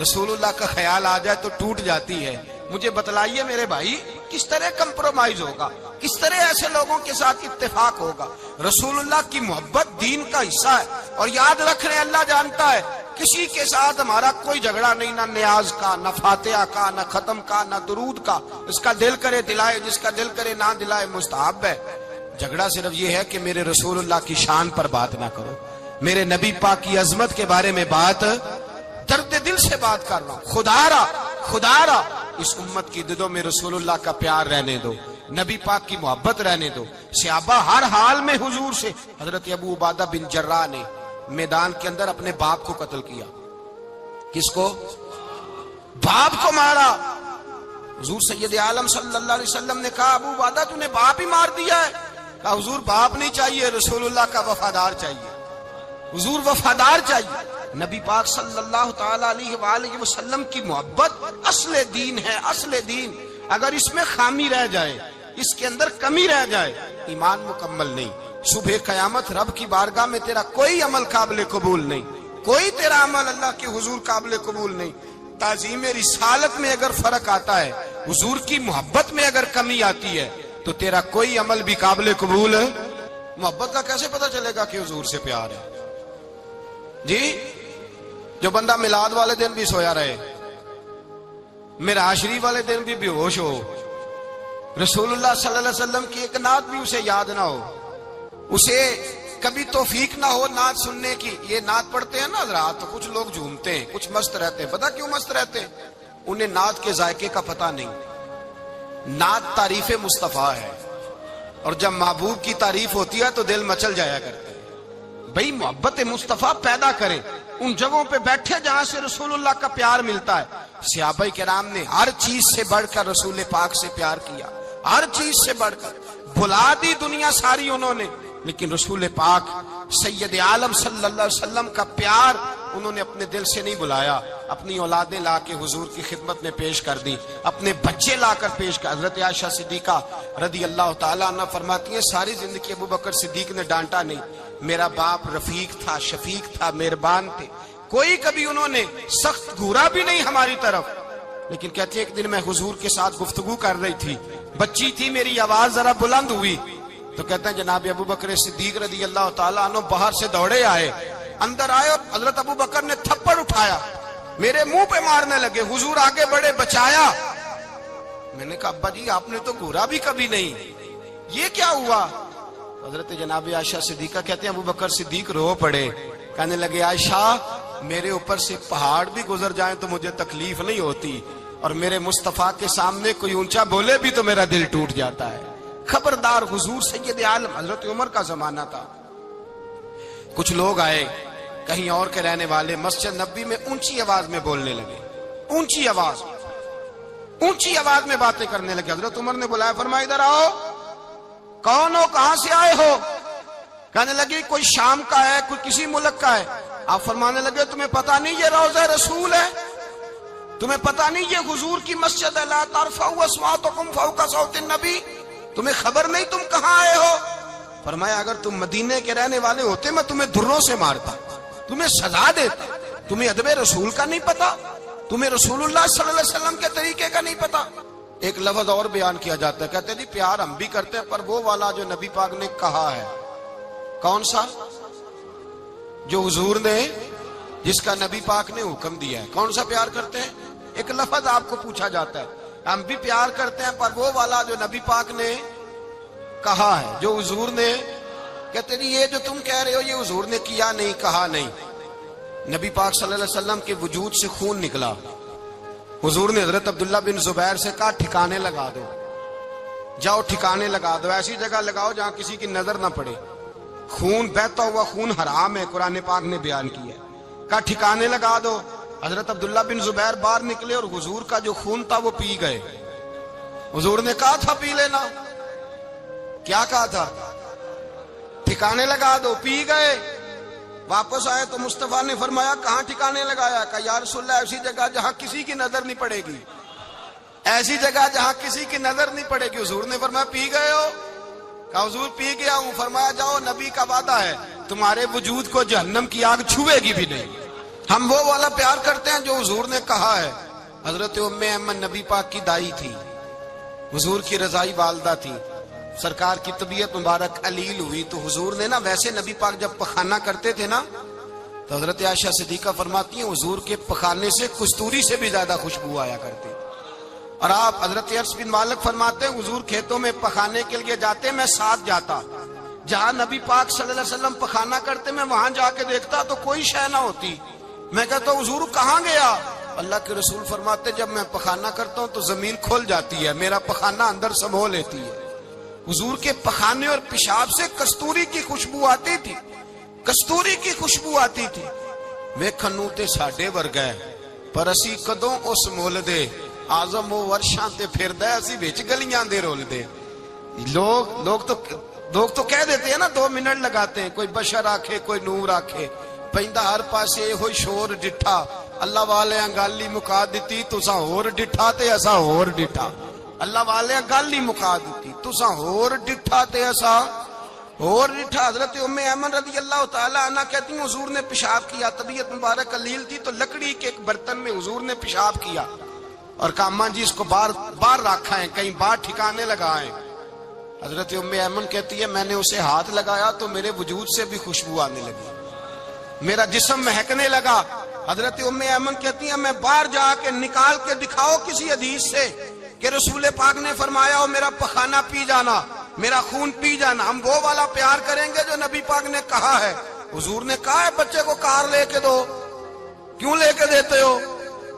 رسول اللہ کا خیال آ جائے تو ٹوٹ جاتی ہے۔ مجھے بتلائیے میرے بھائی کس طرح کمپرومائز ہوگا، کس طرح ایسے لوگوں کے ساتھ اتفاق ہوگا؟ رسول اللہ کی محبت دین کا حصہ ہے، اور یاد رکھ رہے اللہ جانتا ہے کسی کے ساتھ ہمارا کوئی جھگڑا نہیں، نہ نیاز کا، نہ فاتحہ کا، نہ ختم کا، نہ درود کا، اس کا دل کرے دلائے، جس کا دل کرے نہ دلائے، مستحب ہے۔ جھگڑا صرف یہ ہے کہ میرے رسول اللہ کی شان پر بات نہ کرو، میرے نبی پاک کی عظمت کے بارے میں بات، درد دل سے بات کر رہا ہوں، خدا را اس امت کی دلوں میں رسول اللہ کا پیار رہنے دو، نبی پاک کی محبت رہنے دو۔ صحابہ ہر حال میں حضور سے، حضرت ابو عبادہ بن جراح نے میدان کے اندر اپنے باپ کو قتل کیا، کس کو؟ باپ کو مارا۔ حضور سید عالم صلی اللہ علیہ وسلم نے کہا ابو عبادہ تو نے باپ ہی مار دیا ہے؟ کہا حضور باپ نہیں چاہیے، رسول اللہ کا وفادار چاہیے، حضور وفادار چاہیے۔ نبی پاک صلی اللہ تعالی علیہ وآلہ وسلم کی محبت اصل دین ہے، اصل دین۔ اگر اس میں خامی رہ جائے، اس کے اندر کمی رہ جائے، ایمان مکمل نہیں۔ صبح قیامت رب کی بارگاہ میں تیرا کوئی عمل قابل قبول نہیں، کوئی تیرا عمل اللہ کے حضور قابل قبول نہیں۔ تعظیم رسالت میں اگر فرق آتا ہے، حضور کی محبت میں اگر کمی آتی ہے، تو تیرا کوئی عمل بھی قابل قبول ہے۔ محبت کا کیسے پتہ چلے گا کہ حضور سے پیار ہے؟ جی، جو بندہ میلاد والے دن بھی سویا رہے، معراج شریف والے دن بھی بے ہوش ہو، رسول اللہ صلی اللہ علیہ وسلم کی ایک نعت بھی اسے یاد نہ ہو، اسے کبھی توفیق نہ ہو نعت سننے کی۔ یہ نعت پڑھتے ہیں نا حضرات، تو کچھ لوگ جھومتے ہیں، کچھ مست رہتے ہیں۔ پتہ کیوں مست رہتے ہیں؟ انہیں نعت کے ذائقے کا پتہ نہیں۔ نعت تعریف مصطفیٰ ہے، اور جب محبوب کی تعریف ہوتی ہے تو دل مچل جایا کرتے ہیں۔ بھئی محبت مصطفیٰ پیدا کریں، ان جگہوں پہ بیٹھے جہاں سے رسول اللہ کا پیار ملتا ہے۔ صحابہ کرام نے ہر چیز سے بڑھ کر رسول پاک سے پیار کیا، ہر چیز سے بڑھ کر۔ بھلا دی دنیا ساری انہوں نے، لیکن رسول پاک سید عالم صلی اللہ علیہ وسلم کا پیار انہوں نے اپنے دل سے نہیں بلایا۔ اپنی اولادیں لا کے حضور کی خدمت میں پیش کر دی، اپنے بچے لا کر پیش کر۔ حضرت عائشہ صدیقہ رضی اللہ تعالیٰ عنہ فرماتی ہیں ساری زندگی ابو بکر صدیق نے ڈانٹا نہیں، میرا باپ رفیق تھا، شفیق تھا، مہربان تھے، کوئی کبھی انہوں نے سخت گھورا بھی نہیں ہماری طرف۔ لیکن کہتے ہیں ایک دن میں حضور کے ساتھ گفتگو کر رہی تھی، بچی تھی، میری آواز ذرا بلند ہوئی، تو کہتے ہیں جناب ابو بکر صدیق رضی اللہ تعالیٰ عنہ باہر سے دوڑے آئے، اندر آئے اور حضرت ابو بکر نے تھپڑ اٹھایا، میرے منہ پہ مارنے لگے۔ حضور آگے بڑھے، بچایا۔ میں نے کہا ابا جی آپ نے تو گھورا بھی کبھی نہیں، یہ کیا ہوا؟ حضرت جناب عائشہ صدیقہ کہتے ہیں ابو بکر صدیق رو پڑے، کہنے لگے عائشہ میرے اوپر سے پہاڑ بھی گزر جائیں تو مجھے تکلیف نہیں ہوتی، اور میرے مصطفیٰ کے سامنے کوئی اونچا بولے بھی تو میرا دل ٹوٹ جاتا ہے۔ خبردار، حضور سید عالم، حضرت عمر کا زمانہ تھا، کچھ لوگ آئے کہیں اور کے رہنے والے، مسجد نبوی میں اونچی آواز میں بولنے لگے، اونچی آواز میں باتیں کرنے لگے۔ حضرت عمر نے بلایا، فرمایا ادھر آؤ، کون ہو، کہاں سے آئے ہو؟ کہنے لگے کوئی شام کا ہے، کوئی کسی ملک کا ہے۔ آپ فرمانے لگے تمہیں پتہ نہیں یہ روضہ رسول ہے؟ تمہیں پتہ نہیں یہ حضور کی مسجد ہے؟ لا ترفعوا اصواتکم فوق صوت النبی، تمہیں خبر نہیں تم کہاں آئے ہو؟ فرمایا اگر تم مدینے کے رہنے والے ہوتے میں تمہیں دھروں سے مارتا، تمہیں سزا دیتا۔ تمہیں ادب رسول کا نہیں پتا، تمہیں رسول اللہ صلی اللہ علیہ وسلم کے طریقے کا نہیں پتا۔ ایک لفظ اور بیان کیا جاتا ہے، کہتے ہیں جی پیار ہم بھی کرتے ہیں پر وہ والا جو نبی پاک نے کہا ہے۔ کون سا؟ جو حضور نے، جس کا نبی پاک نے حکم دیا ہے۔ کون سا پیار کرتے ہیں؟ ایک لفظ آپ کو پوچھا جاتا ہے، ہم بھی پیار کرتے ہیں پر وہ والا جو نبی پاک نے کہا ہے، جو حضور نے۔ کہتے ہیں یہ جو تم کہہ رہے ہو یہ حضور نے کیا نہیں، کہا نہیں۔ نبی پاک صلی اللہ علیہ وسلم کے وجود سے خون نکلا، حضور نے حضرت عبداللہ بن زبیر سے کہا ٹھکانے لگا دو، جاؤ ٹھکانے لگا دو، ایسی جگہ لگاؤ جہاں کسی کی نظر نہ پڑے۔ خون بہتا ہوا خون حرام ہے، قرآن پاک نے بیان کیا ہے، کہا ٹھکانے لگا دو۔ حضرت عبداللہ بن زبیر باہر نکلے اور حضور کا جو خون تھا وہ پی گئے۔ حضور نے کہا تھا پی لینا، کیا کہا تھا؟ ٹھکانے لگا دو، پی گئے۔ واپس آئے تو مصطفیٰ نے فرمایا کہاں ٹھکانے لگایا؟ کہا یا رسول اللہ ایسی جگہ جہاں کسی کی نظر نہیں پڑے گی، ایسی جگہ جہاں کسی کی نظر نہیں پڑے گی۔ حضور نے فرمایا پی گئے ہو؟ کہا حضور پی گیا ہوں۔ فرمایا جاؤ نبی کا وعدہ ہے تمہارے وجود کو جہنم کی آگ چھوئے گی بھی نہیں۔ ہم وہ والا پیار کرتے ہیں جو حضور نے کہا ہے۔ حضرت ام ایمن نبی پاک کی دائی تھی، حضور کی رضائی والدہ تھی، سرکار کی طبیعت مبارک علیل ہوئی تو حضور نے نا، ویسے نبی پاک جب پخانہ کرتے تھے نا تو حضرت عائشہ صدیقہ فرماتی ہیں حضور کے پخانے سے کستوری سے بھی زیادہ خوشبو آیا کرتی۔ اور آپ حضرت انس بن مالک فرماتے ہیں حضور کھیتوں میں پخانے کے لیے جاتے، میں ساتھ جاتا، جہاں نبی پاک صلی اللہ علیہ وسلم پخانہ کرتے میں وہاں جا کے دیکھتا تو کوئی شے نہ ہوتی۔ میں کہتا ہوں حضور کہاں گیا؟ اللہ کے رسول فرماتے جب میں پخانہ کرتا ہوں تو زمین کھل جاتی ہے، میرا پخانہ اندر سمو لیتی ہے۔ حضور کے پخانے اور پیشاب سے کستوری کی خوشبو آتی تھی، کستوری کی خوشبو آتی تھی۔ ویکھنوں تے ساڈے ورگا ہے پر اسی کدوں اس مول دے، آزم و ورشاں تے پھردا اسی وچ گلیاں دے رول دے۔ لوگ تو کہہ دیتے ہیں نا 2 منٹ لگاتے ہیں، کوئی بشر آکھے کوئی نور آکھے، پیندا ہر پاسے ہوئی شور ڈٹھا، اللہ والے گل ہی مکا دتی، تساں ہور ڈٹھا تے اساں ہور ڈٹھا۔ اللہ والے گل ہی مکا دتی، تساں ہور ڈٹھا تے اساں اور ریٹھا حضرت ام ایمن رضی اللہ تعالی عنہ کہتی ہیں حضور نے پیشاب کیا، طبیعت مبارک قلیل تھی تو لکڑی کے ایک برتن میں حضور نے پیشاب کیا اور کہا اماں جی اس کو باہر رکھا ہے، کہیں باہر ٹھکانے لگائیں۔ حضرت ام ایمن کہتی ہے میں نے اسے ہاتھ لگایا تو میرے وجود سے بھی خوشبو آنے لگی، میرا جسم مہکنے لگا۔ حضرت ام ایمن کہتی ہیں میں باہر جا کے نکال کے دکھاؤ کسی حدیث سے کہ رسول پاک نے فرمایا ہو میرا پخانہ پی جانا، میرا خون پی جانا، ہم وہ والا پیار کریں گے جو نبی پاک نے کہا ہے۔ حضور نے کہا ہے بچے کو کار لے کے دو، کیوں لے کے دیتے ہو؟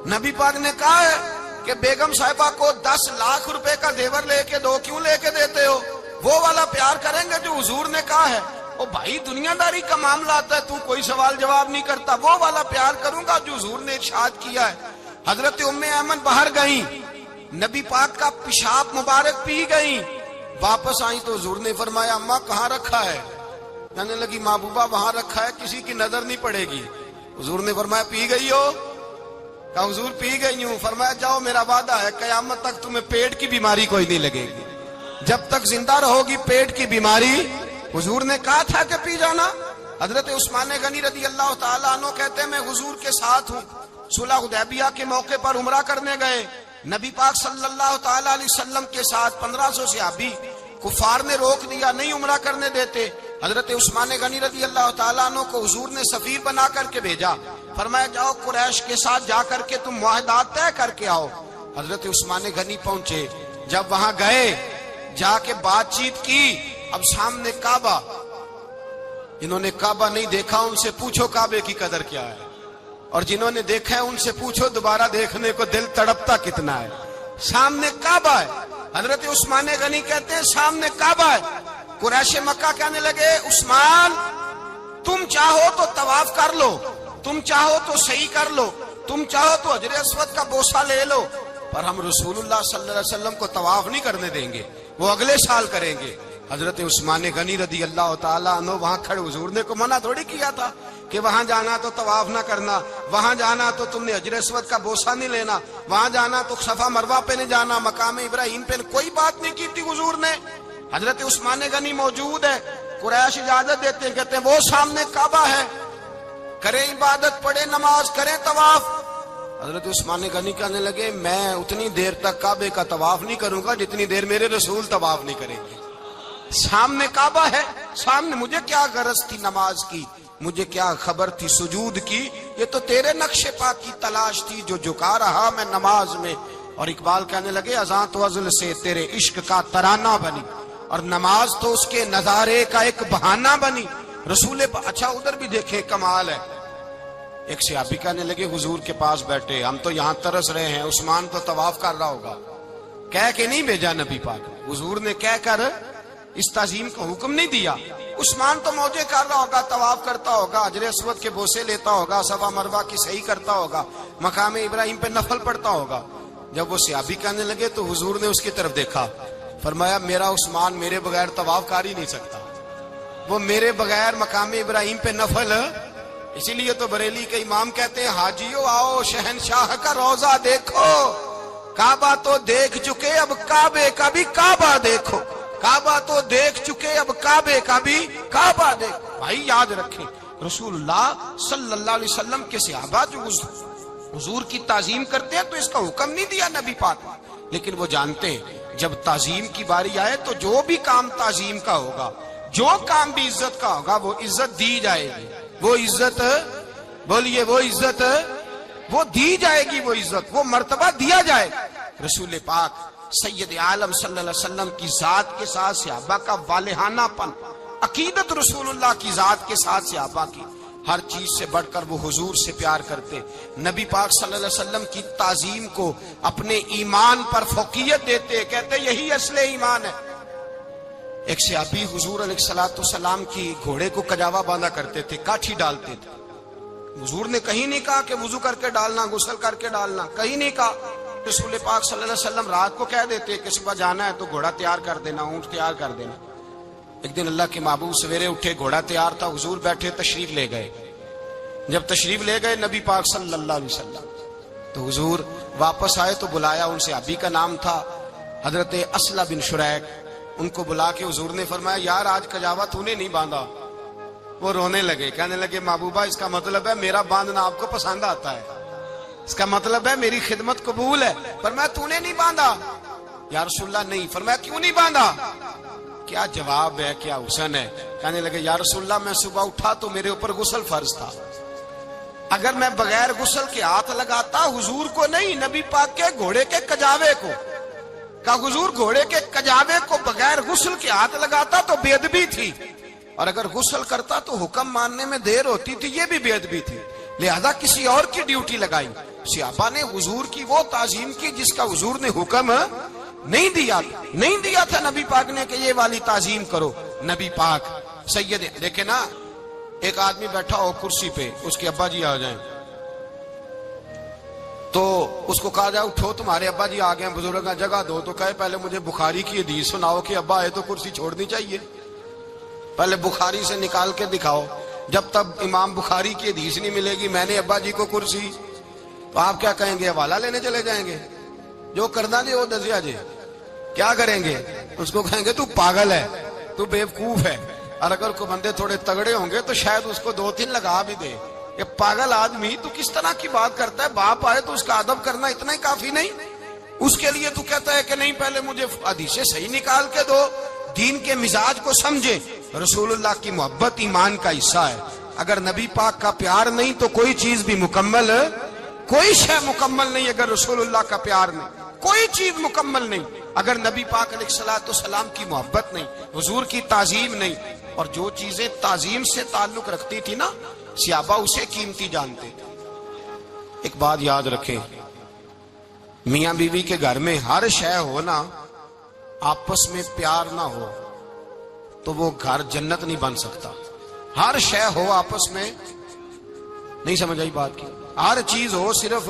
نبی پاک نے کہا ہے کہ بیگم صاحبہ کو 10 لاکھ روپے کا زیور لے کے دو، کیوں لے کے دیتے ہو؟ وہ والا پیار کریں گے جو حضور نے کہا ہے۔ او بھائی دنیا داری کا معاملہ آتا ہے، تو کوئی سوال جواب نہیں کرتا، وہ والا پیار کروں گا جو حضور نے ارشاد کیا ہے۔ حضرت ام ایمن باہر گئیں، نبی پاک کا پیشاب مبارک پی گئیں، واپس آئیں تو حضور نے فرمایا اماں کہاں رکھا ہے؟ کہنے لگی محبوبہ وہاں رکھا ہے، کسی کی نظر نہیں پڑے گی۔ حضور نے فرمایا پی گئی ہو؟ کہا حضور پی گئی ہوں۔ فرمایا جاؤ میرا وعدہ ہے قیامت تک تمہیں پیٹ کی بیماری کوئی نہیں لگے گی، جب تک زندہ رہو گی پیٹ کی بیماری۔ حضور نے کہا تھا کہ پی جانا۔ حضرت عثمان غنی رضی اللہ تعالیٰ عنہ کہتے ہیں میں حضور کے ساتھ ہوں، صلح حدیبیہ کے موقع پر عمرہ کرنے گئے، نبی پاک صلی اللہ تعالیٰ علیہ وسلم کے ساتھ 1500 صحابی، کفار نے روک دیا نہیں عمرہ کرنے دیتے۔ حضرت عثمان غنی رضی اللہ تعالیٰ عنہ کو حضور نے سفیر بنا کر کے بھیجا، فرمایا جاؤ قریش کے ساتھ جا کر کے تم معاہدات طے کر کے آؤ۔ حضرت عثمان غنی پہنچے، جب وہاں گئے جا کے بات چیت کی، اب سامنے کعبہ، جنہوں نے کعبہ نہیں دیکھا ان سے پوچھو کعبے کی قدر کیا ہے، اور جنہوں نے دیکھا ہے ان سے پوچھو دوبارہ دیکھنے کو دل تڑپتا کتنا ہے۔ سامنے کعبہ ہے، حضرت عثمان غنی کہتے ہیں سامنے کعبہ ہے۔ قریش مکہ کہنے لگے عثمان تم چاہو تو طواف کر لو، تم چاہو تو صحیح کر لو، تم چاہو تو حجر اسود کا بوسہ لے لو، پر ہم رسول اللہ صلی اللہ علیہ وسلم کو طواف نہیں کرنے دیں گے، وہ اگلے سال کریں گے۔ حضرت عثمان غنی رضی اللہ تعالیٰ عنہ وہاں کھڑے، حضور نے کو منع تھوڑی کیا تھا کہ وہاں جانا تو طواف نہ کرنا، وہاں جانا تو تم نے حجر اسود کا بوسہ نہیں لینا، وہاں جانا تو صفا مروہ پہ نہیں جانا، مقام ابراہیم پہ کوئی بات نہیں کی تھی حضور نے۔ حضرت عثمان غنی موجود ہے، قریش اجازت دیتے ہیں، کہتے ہیں وہ سامنے کعبہ ہے، کریں عبادت، پڑھیں نماز، کریں طواف۔ حضرت عثمان غنی کہنے لگے میں اتنی دیر تک کعبے کا طواف نہیں کروں گا جتنی دیر میرے رسول طواف نہیں کریں گے۔ سامنے کعبہ ہے، سامنے، مجھے کیا غرض تھی نماز کی، مجھے کیا خبر تھی سجود کی، یہ تو تیرے نقش پا کی تلاش تھی جو جھکا رہا میں نماز میں۔ اور اقبال کہنے لگے اذان تو ازل سے تیرے عشق کا ترانہ بنی، اور نماز تو اس کے نظارے کا ایک بہانہ بنی۔ رسول اچھا ادھر بھی دیکھیں کمال ہے، ایک صحابی کہنے لگے حضور کے پاس بیٹھے ہم تو یہاں ترس رہے ہیں، عثمان تو طواف کر رہا ہوگا، کہہ کے نہیں بھیجا نبی پاک، حضور نے کہہ کر اس تعظیم کا حکم نہیں دیا۔ عثمان تو موجے کر رہا ہوگا، طواف کرتا ہوگا، حجر اسود کے بوسے لیتا ہوگا، صفا مروہ کی صحیح کرتا ہوگا، مقام ابراہیم پہ نفل پڑھتا ہوگا۔ جب وہ صحابی کہنے لگے تو حضور نے اس کی طرف دیکھا، فرمایا میرا عثمان میرے بغیر طواف کر ہی نہیں سکتا، وہ میرے بغیر مقام ابراہیم پہ نفل۔ اسی لیے تو بریلی کے امام کہتے ہیں حاجیو آؤ شہنشاہ کا روضہ دیکھو، کعبہ تو دیکھ چکے اب کعبے کا بھی کعبہ دیکھو، کعبہ تو دیکھ چکے اب کعبے کا بھی کعبہ دیکھو۔ بھائی یاد رکھیں رسول اللہ صلی اللہ علیہ وسلم کے صحابہ جو حضور کی تعظیم کرتے ہیں تو اس کا حکم نہیں دیا نبی پاک، لیکن وہ جانتے ہیں جب تعظیم کی باری آئے تو جو بھی کام تعظیم کا ہوگا، جو کام بھی عزت کا ہوگا وہ عزت دی جائے گی، وہ عزت بولیے، وہ عزت وہ دی جائے گی، وہ عزت وہ مرتبہ دیا جائے گا۔ رسول پاک سید عالم صلی اللہ علیہ وسلم کی ذات کے ساتھ صحابہ کا والہانہ پن، عقیدت رسول اللہ کی ذات کے ساتھ صحابہ کی، ہر چیز سے بڑھ کر وہ حضور سے پیار کرتے، نبی پاک صلی اللہ علیہ وسلم کی تعظیم کو اپنے ایمان پر فوقیت دیتے، کہتے یہی اصل ایمان ہے۔ ایک صحابی حضور علیہ الصلوۃ والسلام کی گھوڑے کو کجاوا باندھا کرتے تھے، کاٹھی ڈالتے تھے، حضور نے کہیں نہیں کہا کہ وضو کر کے ڈالنا، غسل کر کے ڈالنا، کہیں نہیں کہا۔ رسول پاک صلی اللہ علیہ وسلم رات کو کہہ دیتے کہ صبح جانا ہے تو گھوڑا تیار کر دینا، اونٹ تیار کر دینا۔ ایک دن اللہ کے محبوب سویرے اٹھے، گھوڑا تیار تھا، حضور بیٹھے تشریف لے گئے۔ جب تشریف لے گئے نبی پاک صلی اللہ علیہ وسلم تو حضور واپس آئے تو بلایا، ان سے ابھی کا نام تھا حضرت اسلہ بن شریک، ان کو بلا کے حضور نے فرمایا یار آج کجاوا تو نے نہیں باندھا. وہ رونے لگے, کہنے لگے محبوبہ اس کا مطلب ہے میرا باندھنا آپ کو پسند آتا ہے, اس کا مطلب ہے میری خدمت قبول ہے. فرمایا تو نے نہیں باندھا؟ یا رسول اللہ نہیں. فرمایا کیوں نہیں باندھا؟ کیا جواب ہے, کیا حسن ہے. کہنے لگے یا رسول اللہ میں صبح اٹھا تو میرے اوپر غسل فرض تھا, اگر میں بغیر غسل کے ہاتھ لگاتا حضور کو نہیں نبی پاک کے گھوڑے کے کجاوے کو, کہ حضور گھوڑے کے کجاوے کو بغیر غسل کے ہاتھ لگاتا تو بے ادبی تھی, اور اگر غسل کرتا تو حکم ماننے میں دیر ہوتی تھی, یہ بھی بے ادبی تھی, لہذا کسی اور کی ڈیوٹی لگائی. صحابہ نے حضور کی وہ تعظیم کی جس کا حضور نے حکم نہیں دیا تھا نبی پاک نے کہ یہ والی تعظیم کرو. نبی پاک سید دیکھیں نا, ایک آدمی بیٹھا ہو کرسی پہ, اس کے ابا جی آ جائیں تو اس کو کہا جائے اٹھو تمہارے ابا جی آ گئے ہیں, بزرگ جگہ دو, تو کہے پہلے مجھے بخاری کی حدیث سناؤ کہ ابا آئے تو کرسی چھوڑنی چاہیے, پہلے بخاری سے نکال کے دکھاؤ. جب تک امام بخاری کی حدیث نہیں ملے گی میں نے ابا جی کو کرسی, تو آپ کیا کہیں گے, حوالہ لینے چلے جائیں گے, جو کرنا جی وہ دزیا جی, کیا کریں گے, اس کو کہیں گے تو پاگل ہے, تو بیوقوف ہے. اور اگر کوئی بندے تھوڑے تگڑے ہوں گے تو شاید اس کو 2-3 لگا بھی دے, یہ پاگل آدمی تو کس طرح کی بات کرتا ہے, باپ آئے تو اس کا ادب کرنا اتنا ہی کافی نہیں, اس کے لیے تو کہتا ہے کہ نہیں پہلے مجھے حدیثیں صحیح نکال کے دو, دین کے مزاج کو سمجھے. رسول اللہ کی محبت ایمان کا حصہ ہے, اگر نبی پاک کا پیار نہیں تو کوئی چیز بھی مکمل, کوئی شے مکمل نہیں. اگر رسول اللہ کا پیار نہیں کوئی چیز مکمل نہیں, اگر نبی پاک علیہ الصلوۃ والسلام کی محبت نہیں, حضور کی تعظیم نہیں, اور جو چیزیں تعظیم سے تعلق رکھتی تھی نا صحابہ اسے قیمتی جانتے تھے. ایک بات یاد رکھیں, میاں بیوی کے گھر میں ہر شے ہو نا, آپس میں پیار نہ ہو تو وہ گھر جنت نہیں بن سکتا. ہر شے ہو آپس میں, نہیں سمجھ آئی بات کی, ہر چیز ہو صرف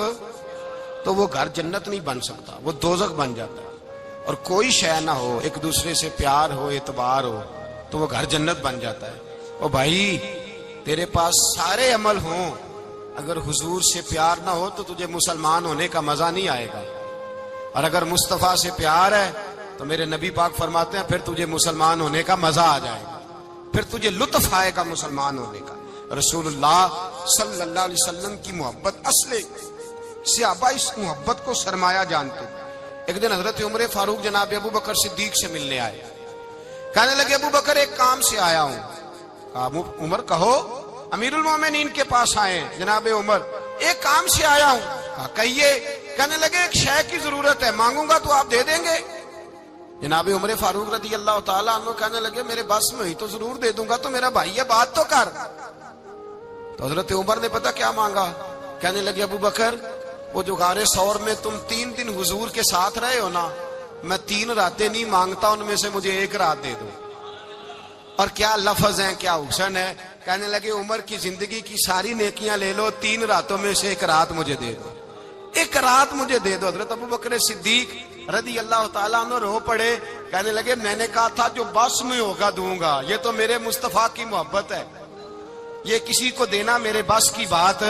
تو وہ گھر جنت نہیں بن سکتا, وہ دوزخ بن جاتا ہے. اور کوئی شے نہ ہو, ایک دوسرے سے پیار ہو, اعتبار ہو, تو وہ گھر جنت بن جاتا ہے. او بھائی تیرے پاس سارے عمل ہوں, اگر حضور سے پیار نہ ہو تو تجھے مسلمان ہونے کا مزہ نہیں آئے گا, اور اگر مصطفیٰ سے پیار ہے تو میرے نبی پاک فرماتے ہیں پھر تجھے مسلمان ہونے کا مزہ آ جائے گا, پھر تجھے لطف آئے گا مسلمان ہونے کا. رسول اللہ صلی اللہ علیہ وسلم کی محبت اصل, صحابہ اس محبت کو سرمایہ جانتے. ایک دن حضرت عمر فاروق جناب ابو بکر صدیق سے ملنے آئے, کہنے لگے ابو بکر ایک کام سے آیا ہوں. کہا عمر کہو. امیر المومنین کے پاس آئے, جناب عمر ایک کام سے آیا ہوں. کہا کہیے. کہنے لگے ایک شے کی ضرورت ہے, مانگوں گا تو آپ دے دیں گے؟ جناب عمر فاروق رضی اللہ تعالیٰ عنہ کہنے لگے میرے بس میں ہی تو ضرور دے دوں گا, تو میرا بھائی ہے بات تو کر. تو حضرت عمر نے پتا کیا مانگا, کہنے لگے ابو بکر وہ جو غار ثور میں تم 3 دن حضور کے ساتھ رہے ہو نا, میں 3 راتیں نہیں مانگتا, ان میں سے مجھے 1 رات دے دو. اور کیا لفظ ہیں, کیا حسن ہے. کہنے لگے عمر کی زندگی کی ساری نیکیاں لے لو, 3 راتوں میں سے 1 رات مجھے دے دو, 1 رات مجھے دے دو. حضرت ابو بکر صدیق رضی اللہ تعالیٰ عنہ رو پڑے, کہنے لگے میں نے کہا تھا جو بس میں ہوگا دوں گا, یہ تو میرے مصطفیٰ کی محبت ہے, یہ کسی کو دینا میرے بس کی بات,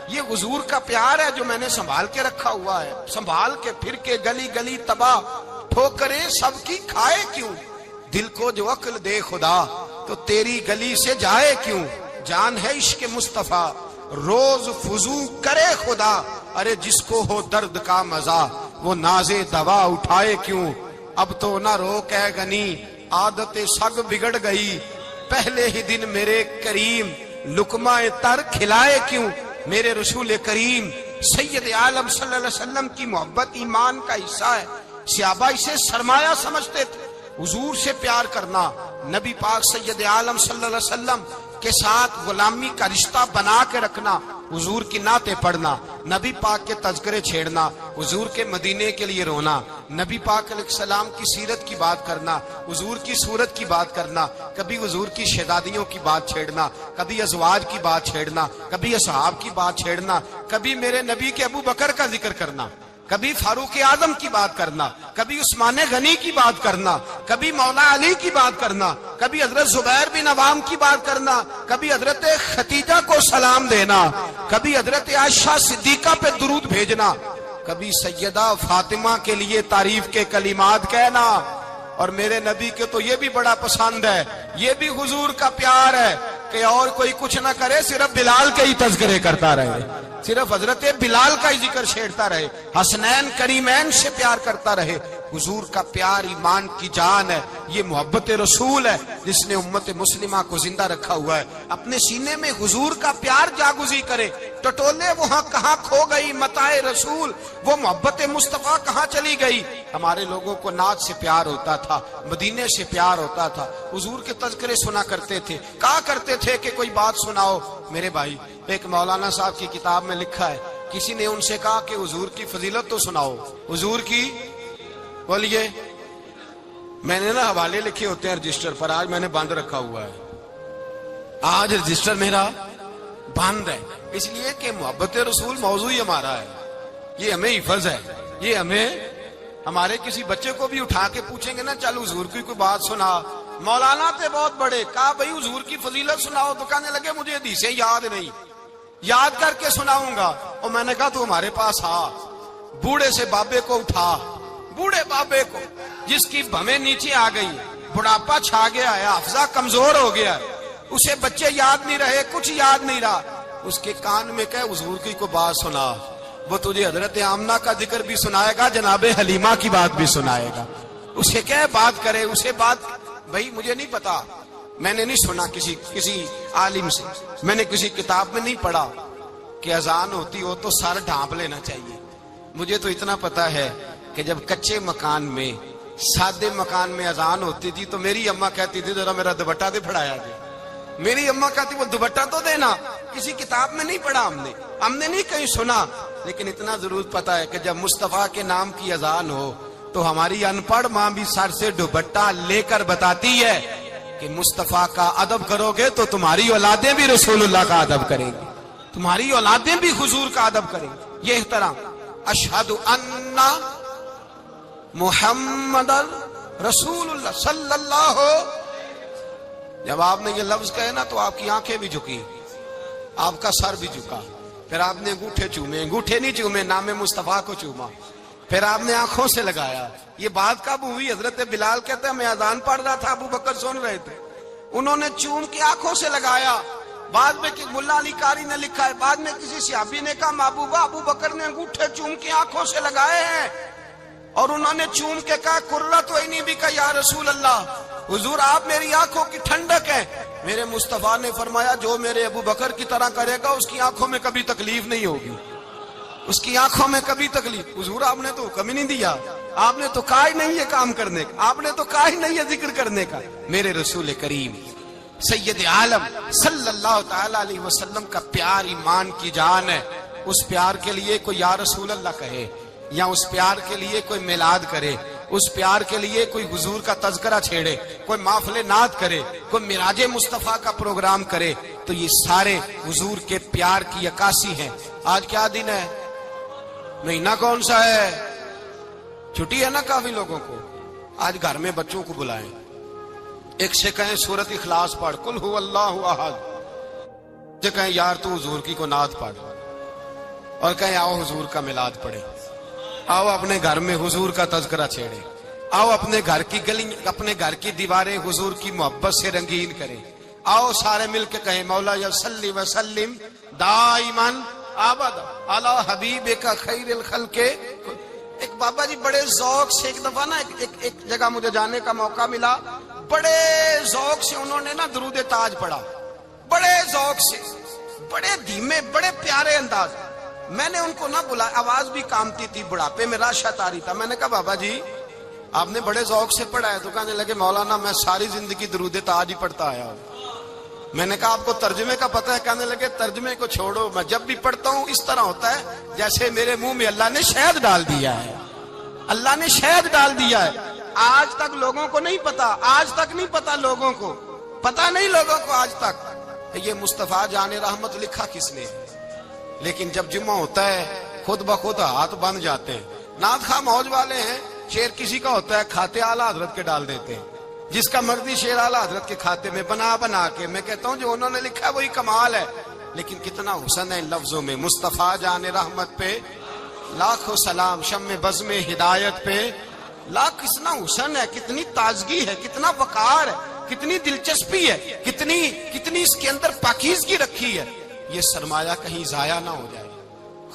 یہ حضور کا پیار ہے جو میں نے سنبھال کے رکھا ہوا ہے. سنبھال کے پھر کے گلی گلی تباہ, ٹھوکریں سب کی کھائے کیوں, دل کو جو عقل دے خدا تو تیری گلی سے جائے کیوں. جان ہے عشق مصطفیٰ روز فضو کرے خدا, ارے جس کو ہو درد کا مزہ وہ نازے دوا اٹھائے کیوں. اب تو نہ روک ہے غنی عادت سگ بگڑ گئی, پہلے ہی دن میرے کریم لقمہ تر کھلائے کیوں. میرے رسول کریم سید عالم صلی اللہ علیہ وسلم کی محبت ایمان کا حصہ ہے. صحابہ اسے سرمایہ سمجھتے تھے, حضور سے پیار کرنا, نبی پاک سید عالم صلی اللہ علیہ وسلم کے ساتھ غلامی کا رشتہ بنا کے رکھنا, حضور کی نعتیں پڑھنا, نبی پاک کے تذکرے چھیڑنا, حضور کے مدینے کے لیے رونا, نبی پاک علیہ السلام کی سیرت کی بات کرنا, حضور کی صورت کی بات کرنا, کبھی حضور کی شہزادیوں کی بات چھیڑنا, کبھی ازواج کی بات چھیڑنا, کبھی اصحاب کی بات چھیڑنا, کبھی میرے نبی کے ابو بکر کا ذکر کرنا, کبھی فاروق اعظم کی بات کرنا, کبھی عثمان غنی کی بات کرنا, کبھی مولا علی کی بات کرنا, کبھی حضرت زبیر بن عوام کی بات کرنا, کبھی حضرت ختیجہ کو سلام دینا, کبھی حضرت عائشہ صدیقہ پہ درود بھیجنا, کبھی سیدہ فاطمہ کے لیے تعریف کے کلمات کہنا. اور میرے نبی کے تو یہ بھی بڑا پسند ہے، یہ بھی حضور کا پیار ہے کہ اور کوئی کچھ نہ کرے، صرف بلال کے ہی تذکرے کرتا رہے، صرف حضرت بلال کا ہی ذکر چھیڑتا رہے، حسنین کریمین سے پیار کرتا رہے۔ حضور کا پیار ایمان کی جان ہے، یہ محبت رسول ہے جس نے امت مسلمہ کو زندہ رکھا ہوا ہے۔ اپنے سینے میں حضور کا پیار جاگزی کرے، ٹٹولے وہاں کہاں کھو گئی متاع رسول، وہ محبت مصطفیٰ کہاں چلی گئی۔ ہمارے لوگوں کو نعت سے پیار ہوتا تھا، مدینے سے پیار ہوتا تھا، حضور کے تذکرے سنا کرتے تھے، کہا کرتے تھے کہ کوئی بات سناؤ۔ میرے بھائی، ایک مولانا صاحب کی کتاب میں لکھا ہے، کسی نے ان سے کہا کہ حضور کی فضیلت تو سناؤ، حضور کی بولیے۔ میں نے نا حوالے لکھے ہوتے ہیں رجسٹر پر، آج میں نے بند رکھا ہوا ہے، آج رجسٹر میرا بند ہے، اس لیے کہ محبت رسول موضوع ہی ہمارا ہے، یہ ہمیں حفظ ہے، یہ ہمیں ہمارے کسی بچے کو بھی اٹھا کے پوچھیں گے نا چل حضور کی کوئی بات سنا، مولانا تھے بہت بڑے، کہا بھائی حضور کی فضیلت سناؤ، تو کہنے لگے مجھے حدیثیں یاد نہیں، یاد کر کے سناؤں گا۔ اور میں نے کہا تو ہمارے پاس آ، بوڑھے سے بابے کو اٹھا، بوڑھے بابے کو جس کی بھمیں نیچے آ گئی، بڑھاپا چھا گیا ہے، حافظہ کمزور ہو گیا ہے، اسے بچے یاد نہیں رہے، کچھ یاد نہیں رہا، اس کے کان میں کہ حضور کی کو بات سنا، وہ تجھے حضرت آمنہ کا ذکر بھی سنائے گا، جناب حلیمہ کی بات بھی سنائے گا، اسے کیا بات کرے، اسے بات بھائی مجھے نہیں پتا، میں نے نہیں سنا کسی عالم سے، میں نے کسی کتاب میں نہیں پڑھا کہ اذان ہوتی ہو تو سر ڈھانپ لینا چاہیے۔ مجھے تو اتنا پتا ہے کہ جب کچے مکان میں، سادے مکان میں اذان ہوتی تھی تو میری اماں کہتی تھی ذرا میرا دوپٹہ دے پھڑایا جائے، میری اماں کہتی وہ دوپٹہ تو دینا، کسی کتاب میں نہیں پڑھا ہم نے نہیں کہیں سنا، لیکن اتنا ضرور پتا ہے کہ جب مصطفیٰ کے نام کی اذان ہو تو ہماری ان پڑھ ماں بھی سر سے دوپٹہ لے کر بتاتی ہے کہ مصطفیٰ کا ادب کرو گے تو تمہاری اولادیں بھی رسول اللہ کا ادب کریں گی، تمہاری اولادیں بھی حضور کا ادب کریں گی۔ یہ احترام، اشہد ان محمد رسول اللہ صلی اللہ، جب آپ نے یہ لفظ کہے نا تو آپ کی آنکھیں بھی جھکی، آپ کا سر بھی جھکا، پھر آپ نے انگوٹھے چومے، انگوٹھے نہیں چومے، نام مصطفیٰ کو چوما، پھر آپ نے آنکھوں سے لگایا۔ یہ بات کب ہوئی؟ حضرت بلال کہتے ہیں میں اذان پڑھ رہا تھا، ابو بکر سن رہے تھے، انہوں نے چوم کے آنکھوں سے لگایا۔ بعد میں کہ ملا علی قاری نے لکھا ہے، بعد میں کسی صحابی نے کہا محبوبہ ابو بکر نے انگوٹھے چوم کے آنکھوں سے لگائے ہیں، اور انہوں نے چوم کے کہا قرۃ عینی بک یا رسول اللہ، حضور آپ میری آنکھوں کی ٹھنڈک ہیں۔ میرے مصطفیٰ نے فرمایا جو میرے ابو بکر کی طرح کرے گا اس کی آنکھوں میں کبھی تکلیف نہیں ہوگی، اس کی آنکھوں میں کبھی تکلیف۔ حضور آپ نے تو حکم ہی نہیں دیا، آپ نے تو کہا ہی نہیں یہ کام کرنے کا، آپ نے تو کہا ہی نہیں یہ ذکر کرنے کا۔ میرے رسول کریم سید عالم صلی اللہ تعالی علیہ وسلم کا پیار ایمان کی جان ہے، اس پیار کے لیے کوئی یا رسول اللہ کہے، یا اس پیار کے لیے کوئی میلاد کرے، اس پیار کے لیے کوئی حضور کا تذکرہ چھیڑے، کوئی محفل نعت کرے، کوئی معراج مصطفیٰ کا پروگرام کرے، تو یہ سارے حضور کے پیار کی عکاسی ہیں۔ آج کیا دن ہے؟ مہینہ کون سا ہے؟ چھٹی ہے نا کافی لوگوں کو۔ آج گھر میں بچوں کو بلائیں، ایک سے کہیں سورۃ اخلاص پڑھ، قل هو اللہ احد، سے کہیں یار تو حضور کی کو نعت پڑھ، اور کہیں آؤ حضور کا میلاد پڑھیں، آؤ اپنے گھر میں حضور کا تذکرہ چھیڑے، آؤ اپنے گھر کی گلی، اپنے گھر کی دیواریں حضور کی محبت سے رنگین کریں، آؤ سارے مل کے کہیں مولا یا صلی وسلم دائما ابدا علی حبیبک خیر الخلق۔ ایک بابا جی بڑے ذوق سے ایک دفعہ نا ایک جگہ مجھے جانے کا موقع ملا، بڑے ذوق سے انہوں نے نا درود تاج پڑھا، بڑے ذوق سے، بڑے دھیمے، بڑے پیارے انداز۔ میں نے ان کو نہ بلایا، آواز بھی کامتی تھی، بڑھاپے میں راشت آ رہی تھا۔ میں نے کہا بابا جی آپ نے بڑے ذوق سے پڑھا ہے، تو کہنے لگے مولانا میں ساری زندگی درود تاج ہی پڑھتا آیا ہوں۔ میں نے کہا آپ کو ترجمے کا پتہ ہے؟ کہنے لگے ترجمے کو چھوڑو، میں جب بھی پڑھتا ہوں اس طرح ہوتا ہے جیسے میرے منہ میں اللہ نے شہد ڈال دیا ہے، اللہ نے شہد ڈال دیا ہے۔ آج تک لوگوں کو نہیں پتا، آج تک نہیں پتا لوگوں کو، پتا نہیں لوگوں کو آج تک یہ مصطفیٰ جان رحمت لکھا کس نے۔ لیکن جب جمعہ ہوتا ہے خود بخود ہاتھ بن جاتے ہیں۔ نعت خواہ موج والے ہیں، شعر کسی کا ہوتا ہے کھاتے اعلیٰ حضرت کے ڈال دیتے ہیں، جس کا مرضی شعر اعلیٰ حضرت کے کھاتے میں بنا کے۔ میں کہتا ہوں جو انہوں نے لکھا ہے وہی کمال ہے، لیکن کتنا حسن ہے ان لفظوں میں۔ مصطفیٰ جان رحمت پہ لاکھوں سلام، شم بزم ہدایت پہ لا کتنا حسن ہے، کتنی تازگی ہے، کتنا وقار ہے، کتنی دلچسپی ہے، کتنی اس کے اندر پاکیزگی رکھی ہے. یہ سرمایہ کہیں ضائع نہ ہو جائے.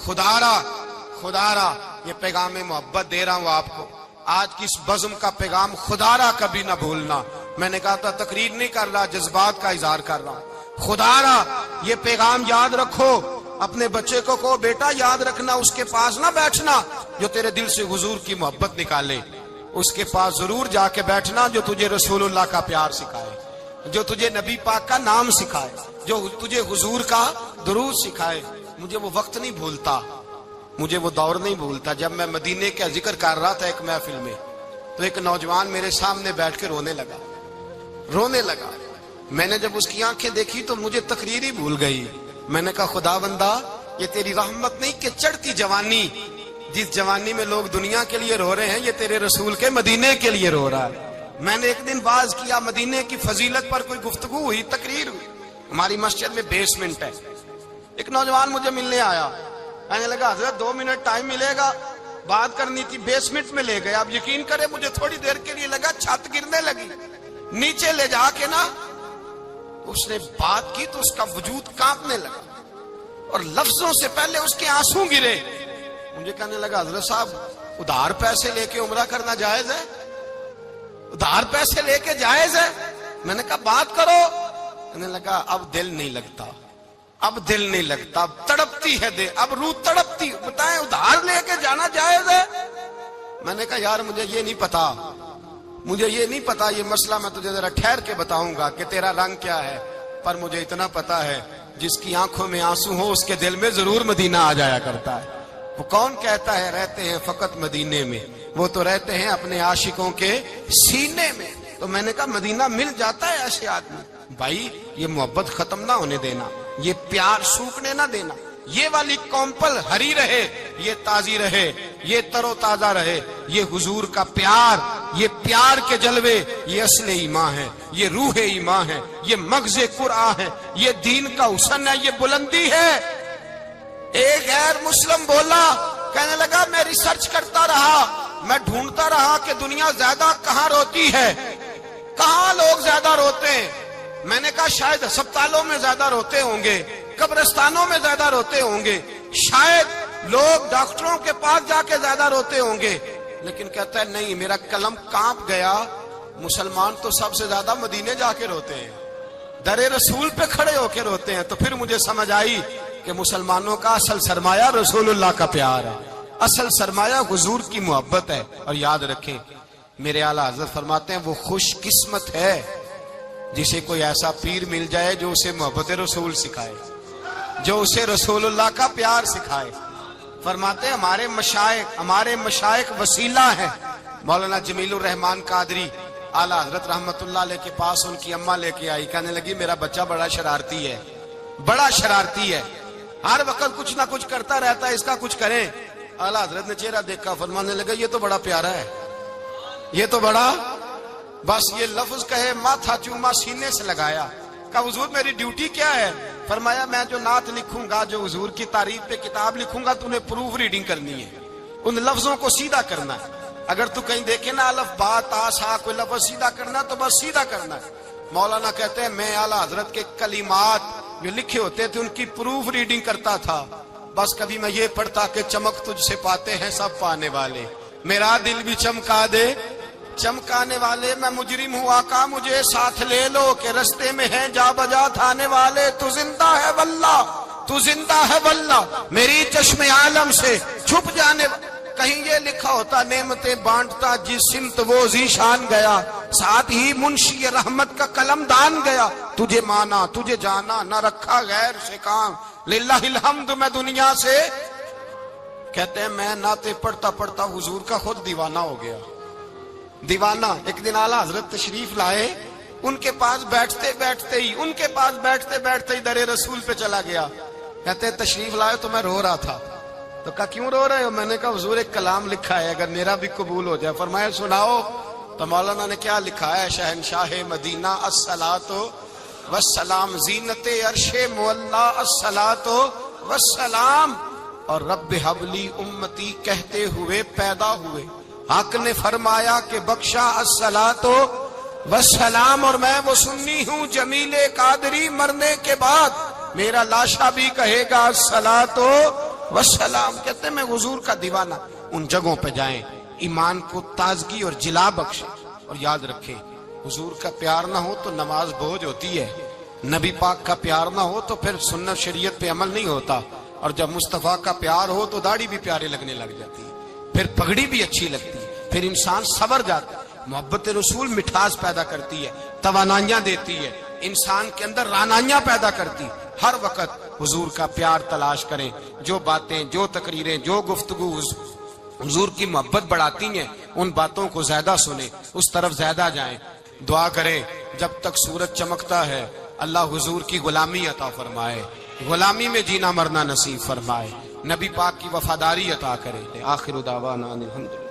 خدا را یہ پیغام محبت دے رہا ہوں آپ کو. آج کی اس بزم کا پیغام خدا را کبھی نہ بھولنا. میں نے کہا تھا تقریر نہیں کر رہا، جذبات کا اظہار کر رہا ہوں. خدا را یہ پیغام یاد رکھو. اپنے بچے کو کہو بیٹا یاد رکھنا، اس کے پاس نہ بیٹھنا جو تیرے دل سے حضور کی محبت نکالے. اس کے پاس ضرور جا کے بیٹھنا جو تجھے رسول اللہ کا پیار سکھائے، جو تجھے نبی پاک کا نام سکھائے، جو تجھے حضور کا درود سکھائے. مجھے وہ وقت نہیں بھولتا، مجھے وہ دور نہیں بھولتا. جب میں مدینے کا ذکر کر رہا تھا ایک محفل میں، تو ایک نوجوان میرے سامنے بیٹھ کے رونے لگا. میں نے جب اس کی آنکھیں دیکھی تو مجھے تقریر ہی بھول گئی. میں نے کہا خدا بندہ یہ تیری رحمت نہیں کہ چڑھتی جوانی، جس جوانی میں لوگ دنیا کے لیے رو رہے ہیں، یہ تیرے رسول کے مدینے کے لیے رو رہا ہے. میں نے ایک دن باز کیا، مدینے کی فضیلت پر کوئی گفتگو ہوئی، تقریر ہوئی. ہماری مسجد میں بیسمنٹ ہے. ایک نوجوان مجھے ملنے آیا، کہنے لگا حضرت 2 منٹ ٹائم ملے گا، بات کرنی تھی. بیسمنٹ میں لے گئے. آپ یقین کریں مجھے تھوڑی دیر کے لیے لگا چھت گرنے لگی. نیچے لے جا کے نا اس نے بات کی تو اس کا وجود کانپنے لگا اور لفظوں سے پہلے اس کے آنسو گرے. مجھے کہنے لگا حضرت صاحب ادھار پیسے لے کے عمرہ کرنا جائز ہے؟ ادھار پیسے لے کے جائز ہے؟ میں نے کہا بات کرو. کہنے لگا اب دل نہیں لگتا، اب دل نہیں لگتا، اب تڑپتی ہے دل، اب روح تڑپتی. بتائیں ادھار لے کے جانا جائز ہے؟ میں نے کہا یار مجھے یہ نہیں پتا، مجھے یہ نہیں پتا یہ مسئلہ میں تجھے ذرا ٹھہر کے بتاؤں گا کہ تیرا رنگ کیا ہے. پر مجھے اتنا پتا ہے جس کی آنکھوں میں آنسو ہو اس کے دل میں ضرور مدینہ آ جایا کرتا ہے. وہ کون کہتا ہے رہتے ہیں فقط مدینے میں، وہ تو رہتے ہیں اپنے عاشقوں کے سینے میں. تو میں نے کہا مدینہ مل جاتا ہے ایسے آدمی. بھائی یہ محبت ختم نہ ہونے دینا، یہ پیار سوکھنے نہ دینا. یہ والی کومپل ہری رہے، یہ تازی رہے، یہ تر و تازہ رہے. یہ حضور کا پیار، یہ پیار کے جلوے، یہ اصل ایمان ہے، یہ روح ایمان ہے، یہ مغز قرآن ہے، یہ دین کا حسن ہے، یہ بلندی ہے. ایک غیر مسلم بولا، کہنے لگا میں ریسرچ کرتا رہا، میں ڈھونڈتا رہا کہ دنیا زیادہ کہاں روتی ہے، کہاں لوگ زیادہ روتے ہیں. میں نے کہا شاید ہسپتالوں میں زیادہ روتے ہوں گے، قبرستانوں میں زیادہ روتے ہوں گے، شاید لوگ ڈاکٹروں کے پاس جا کے زیادہ روتے ہوں گے. لیکن کہتا ہے نہیں، میرا قلم کانپ گیا. مسلمان تو سب سے زیادہ مدینے جا کے روتے ہیں، در رسول پہ کھڑے ہو کے روتے ہیں. تو پھر مجھے سمجھ آئی کہ مسلمانوں کا اصل سرمایہ رسول اللہ کا پیار ہے، اصل سرمایہ حضور کی محبت ہے. اور یاد رکھیں میرے اعلیٰ حضرت فرماتے ہیں وہ خوش قسمت ہے جسے کوئی ایسا پیر مل جائے جو اسے محبت رسول سکھائے، جو اسے رسول اللہ کا پیار سکھائے. فرماتے ہیں ہمارے مشائخ وسیلہ ہیں. مولانا جمیل الرحمان قادری اعلیٰ حضرت رحمت اللہ علیہ کے پاس ان کی اماں لے کے آئی. کہنے لگی میرا بچہ بڑا شرارتی ہے، بڑا شرارتی ہے، ہر وقت کچھ نہ کچھ کرتا رہتا ہے، اس کا کچھ کریں. اعلیٰ حضرت نے چہرہ دیکھا، فرمانے لگا یہ تو بڑا پیارا ہے، یہ تو بڑا، بس یہ لفظ کہے ماتھا چوما سینے سے لگایا. کہا حضور میری ڈیوٹی کیا ہے؟ فرمایا میں جو نعت لکھوں گا، جو حضور کی تعریف پہ کتاب لکھوں گا، تو نے پروف ریڈنگ کرنی ہے، ان لفظوں کو سیدھا کرنا ہے. اگر تو کہیں دیکھے نا الف با تا سا کوئی لفظ سیدھا کرنا تو بس سیدھا کرنا ہے. مولانا کہتے ہیں میں اعلیٰ حضرت کے کلمات جو لکھے ہوتے تھے ان کی پروف ریڈنگ کرتا تھا. بس کبھی میں یہ پڑھتا کہ چمک تجھ سے پاتے ہیں سب پانے والے، میرا دل بھی چمکا دے چمکانے والے. میں مجرم ہوں آقا مجھے ساتھ لے لو کہ رستے میں ہیں جا بجا تھانے والے. تو زندہ ہے واللہ، تو زندہ ہے واللہ، میری چشم عالم سے چھپ جانے. کہیں یہ لکھا ہوتا نعمتیں بانٹتا جس سمت وہ ذیشان گیا، ساتھ ہی منشی رحمت کا قلم دان گیا. تجھے مانا تجھے جانا نہ رکھا غیر سے کام، للہ الحمد میں دنیا سے. کہتے ہیں میں نعتیں پڑھتا پڑھتا حضور کا خود دیوانہ ہو گیا، دیوانہ. ایک دن اعلیٰ حضرت تشریف لائے، ان کے پاس بیٹھتے بیٹھتے ہی در رسول پہ چلا گیا. کہتے تشریف لائے تو میں رو رہا تھا. تو کہا کیوں رو رہے ہو؟ میں نے کہا حضور ایک کلام لکھا ہے اگر میرا بھی قبول ہو جائے. فرمایا سناؤ. تو مولانا نے کیا لکھا ہے؟ شہنشاہ مدینہ الصلاۃ والسلام، زینت عرش مولا الصلاۃ والسلام، اور رب حبلی امتی کہتے ہوئے پیدا ہوئے. حق نے فرمایا کہ بخشا الصلاۃ والسلام، اور میں وہ سنی ہوں جمیل قادری مرنے کے بعد میرا لاشا بھی کہے گا الصلاۃ والسلام۔ کہتے ہیں میں حضور کا دیوانہ۔ ان جگہوں پہ جائیں، ایمان کو تازگی اور جلا بخشیں، اور یاد رکھیں حضور کا پیار نہ ہو تو نماز بوجھ ہوتی ہے، نبی پاک کا پیار نہ ہو تو پھر سنت شریعت پہ عمل نہیں ہوتا، اور جب مصطفیٰ کا پیار ہو تو داڑھی بھی پیارے لگنے لگ جاتی ہے، پھر پگڑی بھی اچھی لگتی ہے، پھر انسان صبر جاتا ہے۔ محبت رسول مٹھاس پیدا کرتی ہے، توانائیاں دیتی ہے، انسان کے اندر رانائیاں پیدا کرتی ہے۔ ہر وقت حضور کا پیار تلاش کریں، جو باتیں، جو تقریریں، جو گفتگو حضور کی محبت بڑھاتی ہیں ان باتوں کو زیادہ سنیں، اس طرف زیادہ جائیں۔ دعا کریں جب تک سورج چمکتا ہے اللہ حضور کی غلامی عطا فرمائے، غلامی میں جینا مرنا نصیب فرمائے، نبی پاک کی وفاداری عطا کرے۔ آخر دعوانا الحمدللہ۔